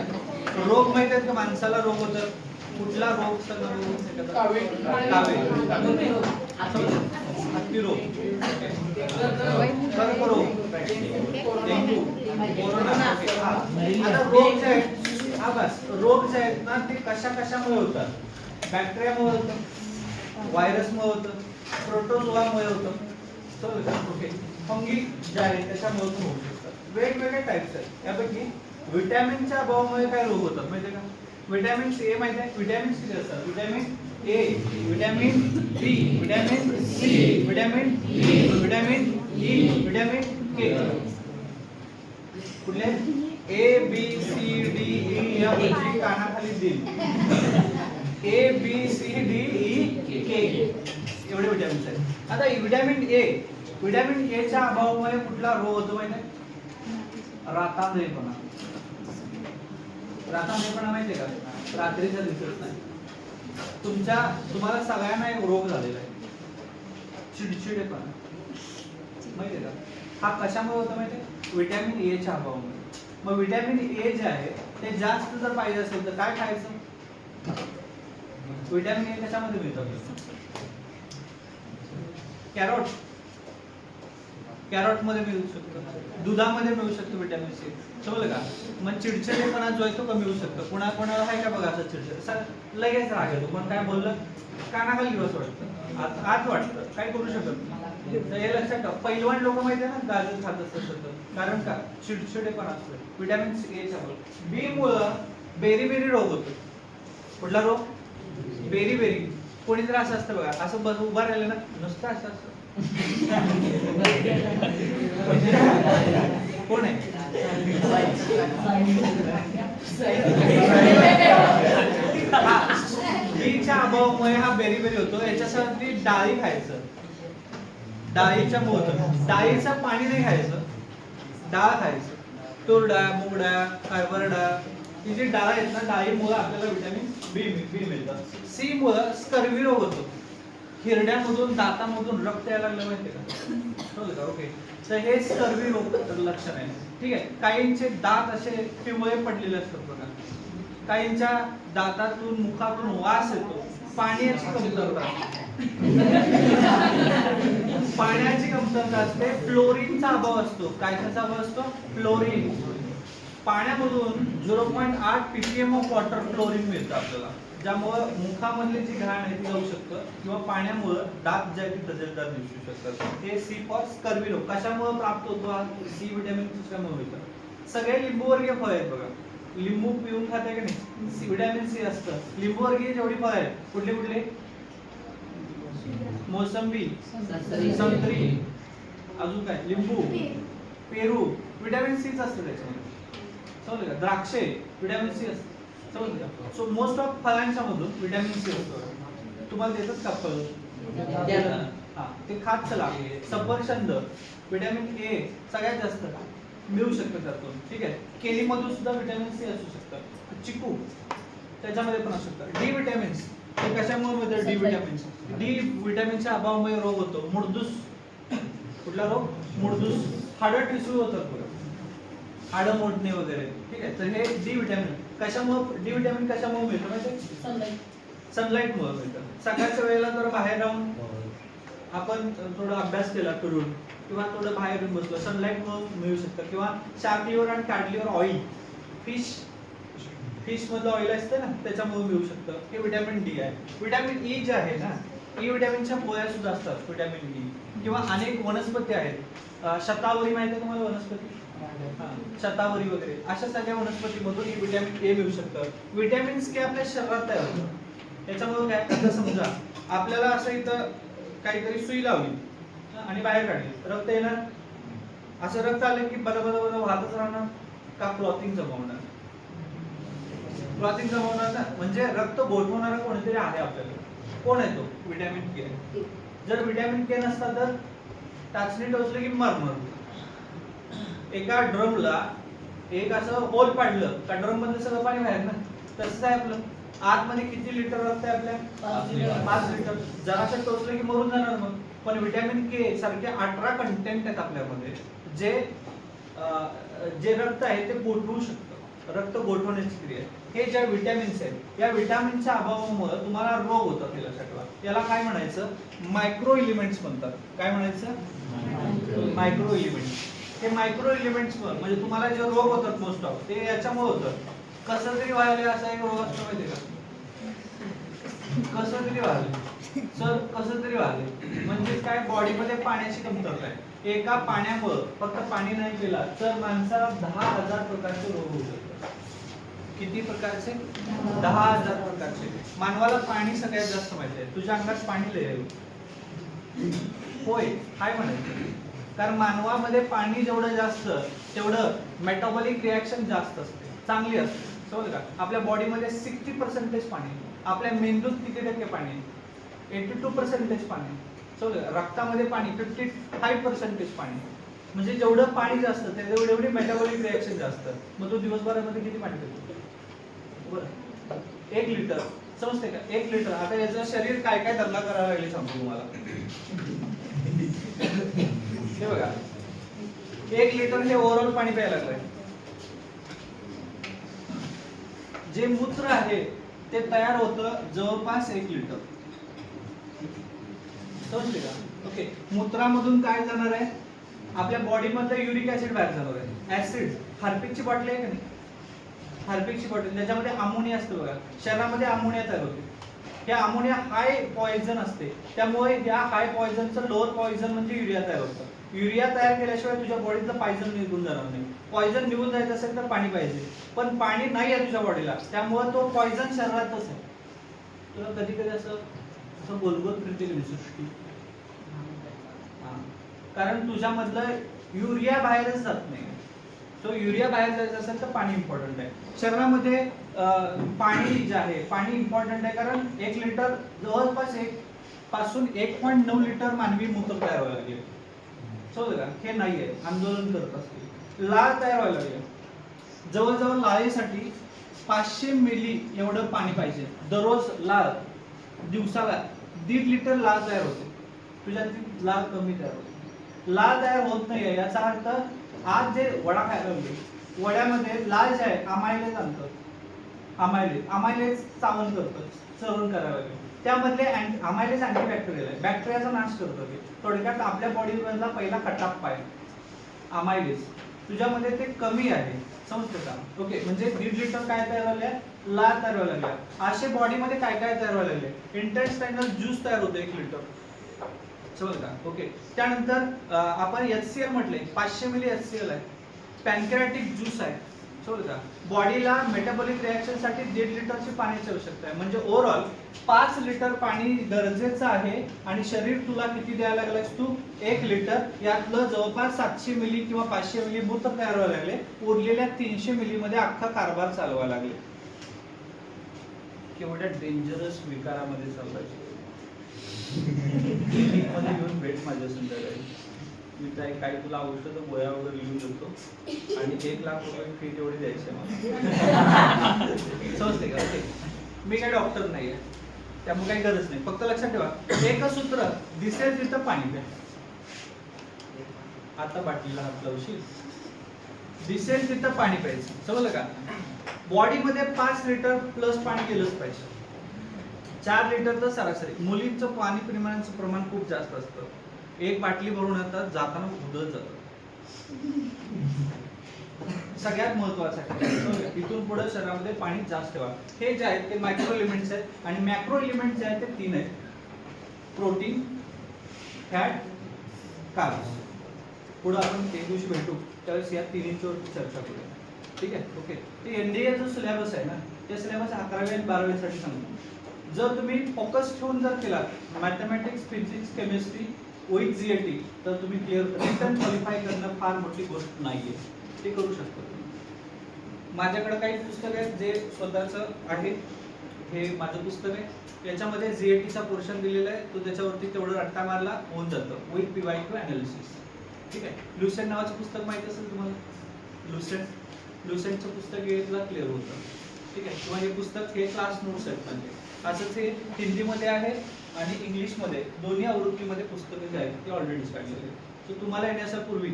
रोग माहित आहेत का? माणसाला रोग होतं. कुठला रोग? कावीळ, हत्तीरोग, कर्करोग, डेंग्यू, कोरोना. आता रोग जे आहेत, हा बस रोग जे आहेत ना ते कशा कशामुळे होतात? बॅक्टेरियामुळे होतं, व्हायरसमुळे होतं, प्रोटोझोआमुळे होतं. ओके. फंगी जे आहे त्याच्यामुळे होऊ शकतात. वेगवेगळे टाइप्स आहेत. यापैकी विटॅमिनच्या अभावामुळे काय रोग होतात माहिती का? विटॅमिन ए माहिती आहे, विटॅमिन किती असतात? Vitamin A, vitamin B, vitamin C, vitamin D, vitamin E, vitamin K. कुठले? A B C D E F G कानाखाली दिल. A B C D E K एवढे विटॅमिन्स आहेत. आता विटॅमिन ए च्या अभावामुळे कुठला रोग होतो माहिती आहे? रातांधळेपणा. रातांधळेपणा माहिती आहे का? रात्रीच्या दिसत नाही. तुम्हाला सगळ्यांना एक रोग झालेला आहे, चिडचिडेपणा. माहिती आहे का? हा कशामुळे होतो माहिती आहे? विटॅमिन ए च्या अभावामुळे. मग विटॅमिन ए जे आहे ते जास्त जर पाहिजे असेल तर काय खायचं? विटॅमिन ए कशामध्ये मिळतं? कॅरॉट मध्ये मिळू शकतो, दुधामध्ये मिळू शकतो विटॅमिन सी. समजलं का? मग चिडचिडेपणा जो आहे तो कमी होऊ शकतो. कोणाला आहे का बघा असं चिडचिड, लगेच राग येतो, पण काय बोललं कानाखाली दिवस वाटतं, आत वाटतं, काय करू शकत नाही. तर हे लक्षात ठेवा. पैलवान लोक माहिती आहे ना गाजर खात असतात, कारण का? चिडचिडेपणा असतो. विटॅमिन ए च्या बी मुळे बेरी रोग होतो. कुठला रोग? बेरी. कोणीतरी असं असतं बघा, असं उभा राहिलं ना नुसतं असं असतं. कोण आहे? बीच्या अभावामुळे हा बेरी होतो. याच्यासाठी डाळी खायचं, डाळीच्या होतं. डाळीचं पाणी नाही खायचं, डाळ खायचं. तूर डाळ, मूग डाळ, हरभरा डाळ, ही जी डाळ आहेत ना, डाळीमुळे आपल्याला विटॅमिन बी मिळतं. सी मुळे स्कर्वी रोग होतो. हिरड्यामधून दातामधून रक्त यायला लागलं माहितीये का? ओके. तर हे स्कर्वी रोग लक्षण आहे. ठीक आहे. काहींचे दात असे पिवळे पडलेले असतात बघा, काहींच्या दातातून मुखातून वास येतो. पाण्याची कमतरता असते. फ्लोरीनचा अभाव असतो. कायचा अभाव असतो? फ्लोरीन. पाण्यामधून 0.8 ppm ऑफ वॉटर फ्लोरीन मिळतं आपल्याला, ज्यामुळे मुखामधली जी घाण आहे ती जाऊ शकतं, किंवा पाण्यामुळे दात जे आहे तजेलदार दिसू शकतात. हे सी फॉर स्कर्वी रोग. कशामुळे प्राप्त होतो हा सी विटॅमिन? कशामुळे मिळतं? सगळे लिंबूवर्गीय फळ आहेत बघा, लिंबू पिऊन खाते का नाही? विटॅमिन सी असतं. लिंबूवर्गीय जेवढी फळ आहेत कुठले? मोसंबी, संत्री, अजून काय? लिंबू, पेरू, विटॅमिन सीच असतं त्याच्यामध्ये. समजलं का? द्राक्षे, विटॅमिन सी असतं. समजलं का? सो मोस्ट ऑफ फळांच्या मधून विटॅमिन सी असतो. तुम्हाला देतात का फळ? हा, ते खात चला. सफरचंद, विटॅमिन ए सगळ्यात जास्त मिळू शकतं त्यातून. ठीक आहे. केळीमधून सुद्धा विटॅमिन सी असू शकतं. चिकू त्याच्यामध्ये पण असू शकतं. डी विटॅमिन्स हे कशामुळे मिळतं? D vitamins. डी विटॅमिनच्या अभावामुळे रोग होतो. मुडदूस. कुठला रोग? मुडदूस. हाडं ठिसूळ होतात बघा, हाडं मोडणे वगैरे. ठीक आहे. तर हे डी विटॅमिन कशामुळे? डी विटॅमिन कशामुळे मिळतं माहिती? सनलाईट मुळे मिळतं. सकाळच्या वेळेला जर बाहेर राहून आपण थोडा अभ्यास केला करून, किंवा थोडं बाहेर येऊन बसलो, सनलाईट मुळे मिळू शकतं. किंवा शार्क लिव्हर आणि कॅट लिव्हर ऑइल, फिश मधलं ऑइल असतं ना, त्याच्यामुळे मिळू शकतं. हे विटॅमिन डी आहे. विटॅमिन ई जे आहे ना, ई विटॅमिनच्या पोळ्या सुद्धा असतात विटॅमिन डी. किंवा अनेक वनस्पती आहेत. शतावरी माहिती आहे तुम्हाला? वनस्पती शतावरी वगैरे, अशा सगळ्या वनस्पतीमधून हे विटॅमिन ए मिळू शकतं. विटॅमिन्स के आपल्या शरीरात तयार होतं. त्याच्यामुळे काय? आता समजा आपल्याला असं इथं काहीतरी सुई लावली आणि बाहेर काढली, रक्त येणार. असं रक्त आलं की बदा वाहतच राहणार का? क्लॉथिंग जमवणार. क्लॉथिंग जमवणार ना, म्हणजे रक्त गोठवणारा कोणीतरी आहे आपल्याला. कोण आहे तो? विटॅमिन के. जर विटॅमिन के नसता तर टाचणी टोचली की मरणार. एका ड्रमला एक असं होल पाडलं का ड्रम मध्ये सगळं पाणी बाहेर ना. तसंच आहे आपलं. आतमध्ये किती लिटर रक्त आहे आपल्या? 5 लिटर. जराशे टोचलं की मरून जाणार मग. पण विटॅमिन के सारखे 18 कंटेंट आहेत आपल्यामध्ये, जे रक्त आहे ते गोठवू शकतं. रक्त गोठवण्याची क्रिया. हे ज्या विटॅमिन्स आहेत, या विटॅमिनच्या अभावामुळे तुम्हाला रोग होतात. हे लक्षात ठेवा. याला काय म्हणायचं? मायक्रो एलिमेंट्स म्हणतात. काय म्हणायचं? Micro elements. हे मायक्रो एलिमेंट्स म्हणजे तुम्हाला जे रोग होतात मोस्ट ऑफ ते याच्यामुळे होतं. कसं तरी व्हायला असा एक रोग असतो माहिती का? कसं तरी व्हायला सर, कसं तरी व्हायला म्हणजे काय? बॉडीमध्ये पाण्याची कमतरता आहे. एका पाण्यामुळं फक्त पाणी नाही पिला तर माणसाला 10,000 प्रकारचे रोग होऊ शकतात. किती प्रकारचे? 10,000 प्रकारचे. मानवाला पाणी सगळ्यात जास्त माहिती आहे. तुझ्या अंगात पाणी लय आहे. होय, काय म्हणायचं? कारण मानवामध्ये पाणी जेवढं जास्त तेवढं मेटाबॉलिक रिॲक्शन जास्त असते, चांगली असते. समजलं का? आपल्या बॉडीमध्ये 60% पाणी, आपल्या मेंदूत किती टक्के पाणी? 82% पाणी. समजलं? रक्तामध्ये पाणी 55% पाणी. म्हणजे जेवढं पाणी जास्त तेवढी मेटाबॉलिक रिॲक्शन जास्त. मग तो दिवसभरामध्ये किती पाणी पितो? बरं, 1 लिटर. समजते का? 1 लिटर. आता याचं शरीर काय काय दंगा करायला लागले सांगतो तुम्हाला. हे बघा, 1 लिटर हे ओव्हरऑल पाणी प्यायला लागलंय. जे मूत्र आहे ते तयार होतं जवळपास 1 लिटर. समजले का? ओके. मूत्रामधून काय जाणार आहे? आपल्या बॉडी मधलं युरिक ऍसिड बाहेर जाणार आहे. ऍसिड, हार्पिकची बॉटल आहे का नाही? हार्पिकची बॉटल, त्याच्यामध्ये अमोनिया असतो बघा. शरीरामध्ये अमोनिया तयार होते. हे अमोनिया हाय पॉइझन असते, त्यामुळे या हाय पॉइझनचं लोअर पॉइझन म्हणजे युरिया तयार होतं. युरिया तयार केल्याशिवाय तुझ्या बॉडीतलं पॉइझन निघून जाणार नाही. पॉइझन निघून जायचं असेल तर पाणी पाहिजे, पण पाणी नाही आहे तुझ्या बॉडीला, त्यामुळे तो पॉइझन शरीरातच आहे. तुला कधी कधी असं गोलगोल फिरते सृष्टी, कारण तुझ्यामधलं युरिया बाहेरच जात नाही. तो युरिया बाहेर जायचा असेल तर पाणी इम्पॉर्टंट आहे. शरीरामध्ये पाणी जे आहे, पाणी इम्पॉर्टंट आहे, कारण 1 लिटर जवळपास 1 पासून 1.9 लिटर मानवी मूत्र तयार व्हायला लागले. समजलं का? हे नाहीये, आंदोलन करत असते. लाळ तयार व्हायला लागले. जवळजवळ लाळेसाठी 500 मिली एवढं पाणी पाहिजे दररोज. लाळ दिवसाला 1.5 लिटर लाळ तयार होते. तुझ्यात लाळ कमी तयार होते. लाळ तयार होत नाहीये याचा अर्थ आज जे वडा खायला लागले, वड्यामध्ये लाळ जे आहे अमायलेज आणतं. अमायलेज चावण करतं, चरण करायला लागेल. त्यामधले अमायलेज अँटीबॅक्टेरियल आहे, बॅक्टेरियाचा नाश करतं. ते थोडक्यात आपल्या बॉडीमधला पहिला कटाप्पा आहे अमायलेज. तुझ्यामध्ये ते कमी आहे. समजतं का? ओके. म्हणजे 1.5 लिटर काय तयार व्हायला? लाळ तयार व्हायला लागल्या. असे बॉडीमध्ये काय काय तयार व्हायला लागले? इंटेस्टाइनल ज्यूस तयार होतो 1 लिटर. समजलं का? ओके. त्यानंतर आपण HCl म्हटले, 500 मिली HCl आहे. पॅनक्रियाटिक ज्यूस आहे. समजलं का? बॉडीला मेटाबॉलिक रिॲक्शन साठी 1.5 लिटरची पाण्याची आवश्यकता आहे. म्हणजे ओव्हरऑल 5 लिटर पाणी गरजेचं आहे. आणि शरीर तुला किती द्यायला लागलास तू? 1 लिटर. यातलं जवळपास 700 मिली किंवा 500 मिली मूत्र तयार व्हायला लागले. उरलेल्या 300 मिली मध्ये अख्खा कारभार चालवायला लागले. केवढ्या डेंजरस विकारामध्ये चालवायचे. मध्ये येऊन भेट माझ्या संध्याकाळी. मी काय तुला औषध गोळ्या वगैरे लिहून देतो आणि 1 लाख रुपये फी तेवढी द्यायची मला. समजते का? मी काही डॉक्टर नाहीये, त्यामुळे काही गरज नाही. फक्त लक्षात ठेवा, एकच सूत्र, दिसेल तिथं पाणी प्या. आता बाटलीला हात लावशील, दिसेल तिथं पाणी प्यायचं. समजलं का? बॉडीमध्ये 5 लिटर प्लस पाणी गेलंच पाहिजे. 4 लिटर तर सरासरी. मुलींचं पाणी प्रमाणाचं प्रमाण खूप जास्त असतं. 1 बाटली भरून येतात, जाताना उधळत जातं. सगळ्यात महत्वाचं आहे. इथून पुढे शरीरामध्ये पाणी जास्त ठेवा. हे जे आहेत ते मायक्रो एलिमेंट्स आहेत आणि मॅक्रो एलिमेंट्स जे आहेत ते 3 आहेत: प्रोटीन, फॅट, कार्ब्स. पुढे आपण एक दिवशी भेटू त्यावेळेस या तिन्हींच्यावरती चर्चा करूया. ठीक आहे? ओके. ते एनडीए जो सिलेबस आहे ना, ते सिलेबस 11वी आणि 12वी साठी सांगतो. जर तुम्ही फोकस ठेवून जर केला mathematics, physics, chemistry with GAT, तर तुम्ही रिटर्न क्वालिफाय करणं फार मोठी गोष्ट नाहीये. ते करू शकता. माझ्याकडे काही पुस्तक आहेत जे स्वतःचं आहे. हे माझं पुस्तक आहे. याच्यामध्ये जीएटीचा पोर्शन दिलेला आहे. तो त्याच्यावरती तेवढं रट्टा मारला होऊन जातं विथ PYQ अनालिसिस. ठीक आहे? लुसेंट नावाचं पुस्तक माहिती असेल तुम्हाला. लुसेंटचं पुस्तक हे तुला क्लिअर होतं. ठीक आहे? किंवा हे पुस्तक हे क्लास नोट्स आहेत म्हणजे. असंच हे हिंदीमध्ये आहे आणि इंग्लिशमध्ये दोन्ही आवृत्तीमध्ये पुस्तकं जे आहेत ते ऑलरेडी काढलेले आहेत. सो तुम्हाला येण्यापूर्वी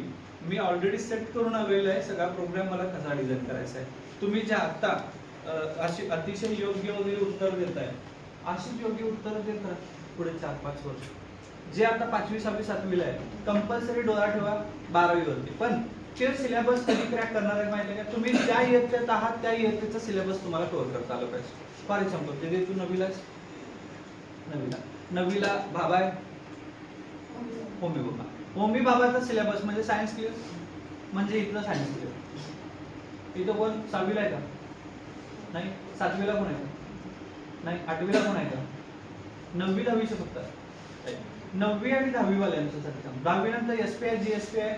मी ऑलरेडी सेट करून आलेलं आहे सगळा प्रोग्राम मला कसा डिझाईन करायचा आहे. तुम्ही जे आता अशी अतिशय योग्य वगैरे उत्तर देताय, अशीच योग्य उत्तर देत राहा पुढे 4-5 वर्ष. जे आता 5वी, 6वी, 7वीला आहे, कंपल्सरी डोळा ठेवा 12वी वरती. पण ते सिलेबस कधी क्रॅक करणार आहे माहिती आहे का? तुम्ही ज्या इयत्तेत आहात त्या इयत्तेचा सिलेबस तुम्हाला कव्हर करता आलं पाहिजे. फॉर एक्झाम्पल, ते तू नववीला भाबा आहे, होमी बाबा. ओमी बाबाचा सिलेबस म्हणजे सायन्स क्लिअर, म्हणजे इथलं सायन्स क्लिअर. इथं कोण 6वीला आहे का? नाही. 7वीला कोण आहे का? नाही. 8वीला कोण आहे का? 9वी 10वीचे फक्त 9वी आणि 10वी वाल्यांच्यासाठी सांग. 10वी नंतर एसपीआय जीएसपीआय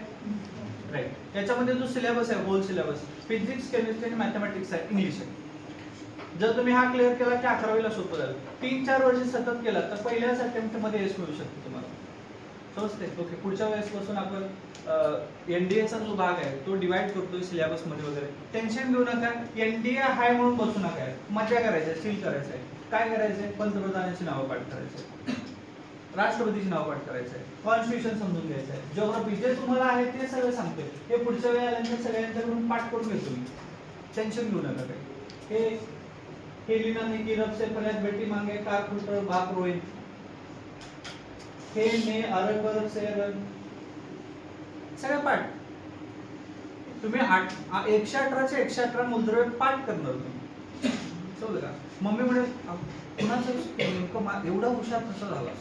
राईट. त्याच्यामध्ये जो सिलेबस आहे होल सिलेबस फिजिक्स केमिस्ट्री आणि मॅथमॅटिक्स आहे, इंग्लिश आहे. जर तुम्ही हा क्लिअर केला की 11वीला सोपं झालं. 3-4 वर्ष सतत केला तर पहिल्याच अटेम्प्ट मध्ये यश मिळू शकते तुम्हाला. समजते? ओके. पुढच्या वेळेसपासून आपण एनडीएचा जो भाग आहे तो डिवाइड करतोय सिलेबस मध्ये वगैरे. टेन्शन घेऊ नका. एनडीए हाय म्हणून बसू नका. मजा करायचं आहे, चिल करायचं आहे. काय करायचंय? पंतप्रधानांची नावं पाठ करायचंय, राष्ट्रपतीची नाव पाठ करायचं आहे, कॉन्स्टिट्यूशन समजून घ्यायचं आहे. जिओग्राफी जे तुम्हाला आहे ते सगळं सांगतोय. हे पुढच्या वेळी आल्यानंतर सगळ्यांच्याकडून पाठ करून घेतो मी. टेन्शन घेऊ नका काही. हे लिहिणं नाही की रब से फरियाद बेटी मांगे कार फुटर बाप रोए. हे ने अरब अरब से अरब सगळं पाठ. तुम्ही 118चे 118 मूलद्रव्य पाठ करणार तुम्ही. समजलं का? मम्मी म्हणे कुणाचं नेमकं एवढा हुशार कसा झाला?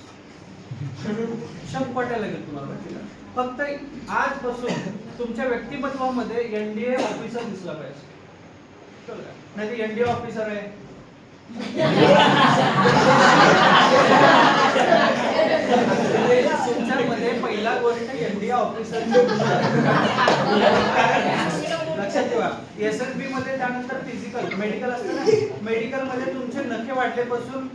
शब्द पटायला लागेल तुम्हाला. फक्त आजपासून तुमच्या व्यक्तिमत्वामध्ये एनडीए ऑफिसर दिसला पाहिजे. नाही ते एनडीए ऑफिसर आहे तुमच्यामध्ये पहिला गोष्ट एनडीए ऑफिसर. लक्षात ठेवा. एसएसबी मध्ये त्यानंतर फिजिकल मेडिकल असतं ना. मेडिकल मध्ये तुमचे नखे वाढल्यापासून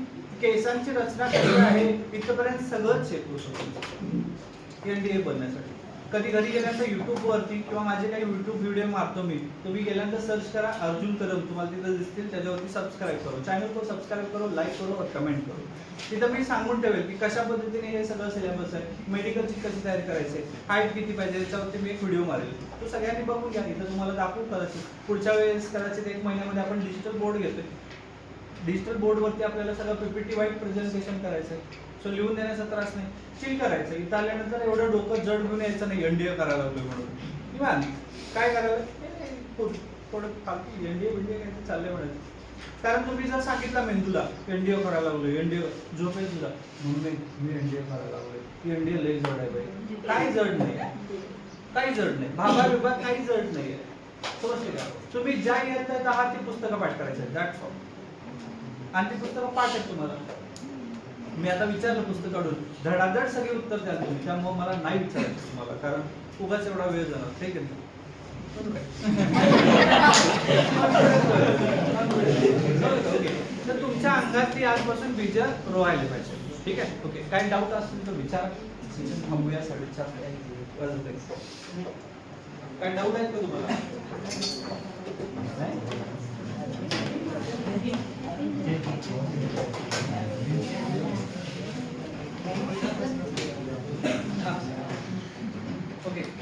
केसांची रचना कशी आहे इथपर्यंत सगळं चेक करू शकतो एनडीए बनण्यासाठी. कधी घरी गेल्यानंतर युट्यूब वरती किंवा माझे काही युट्यूब व्हिडिओ मारतो मी, तुम्ही गेल्यानंतर सर्च करा अर्जुन कदम, तुम्हाला तिथं दिसतील. त्याच्यावरती सबस्क्राईब करो, चॅनल को सबस्क्राईब करो, लाईक करो और कमेंट करो. तिथं मी सांगून ठेवेल की कशा पद्धतीने हे सगळं सिलेबस आहे, मेडिकलची कशी तयारी करायची, हाईट किती पाहिजे याच्यावरती मी एक व्हिडिओ मारेल. तो सगळ्यांनी बघून घ्या. इथं तुम्हाला दाखवू कदाचित पुढच्या वेळेस कदाचित 1 महिन्यामध्ये आपण डिजिटल बोर्ड घेतोय. डिजिटल बोर्ड वरती आपल्याला सगळं पीपीटी वाईट प्रेझेंटेशन करायचं आहे. सो लिहून देण्याचा त्रास नाही, चिल करायचं. इथं आल्यानंतर एवढं डोकं जड घेऊन यायचं नाही एनडीए करायला लागतोय म्हणून. किंवा काय करायला थोडं फालतू एनडीए काय चाललंय म्हणायचं. कारण तुम्ही जर सांगितलं मेंदूला एनडीए करायला लागलोय, एनडीए झोपेल तुला म्हणून मी एनडीए करायला लागलोय, एनडीए लय जड आहे बाई. काही जड नाही, काही जड नाही. भाबा विभाग काही जड नाहीये. समजते का? तुम्ही ज्या येतात आहात ती पुस्तकं पाठ करायचं, दॅट्स ऑल. आणि ती पुस्तकं पाठ आहेत तुम्हाला. मी आता विचारलं पुस्तक काढून धडाधड सगळे उत्तर द्याल तुम्ही. त्यामुळे मला नाही विचारायचं तुम्हाला, कारण उगाच एवढा वेळ जाणार. ठीक आहे. तर तुमच्या अंगात ती आजपासून बीज रोवायला पाहिजे. ठीक आहे. ओके. काय डाऊट असतील तर विचारा. थांबूया 4:30 काय डाऊट आहेत का तुम्हाला? नाही?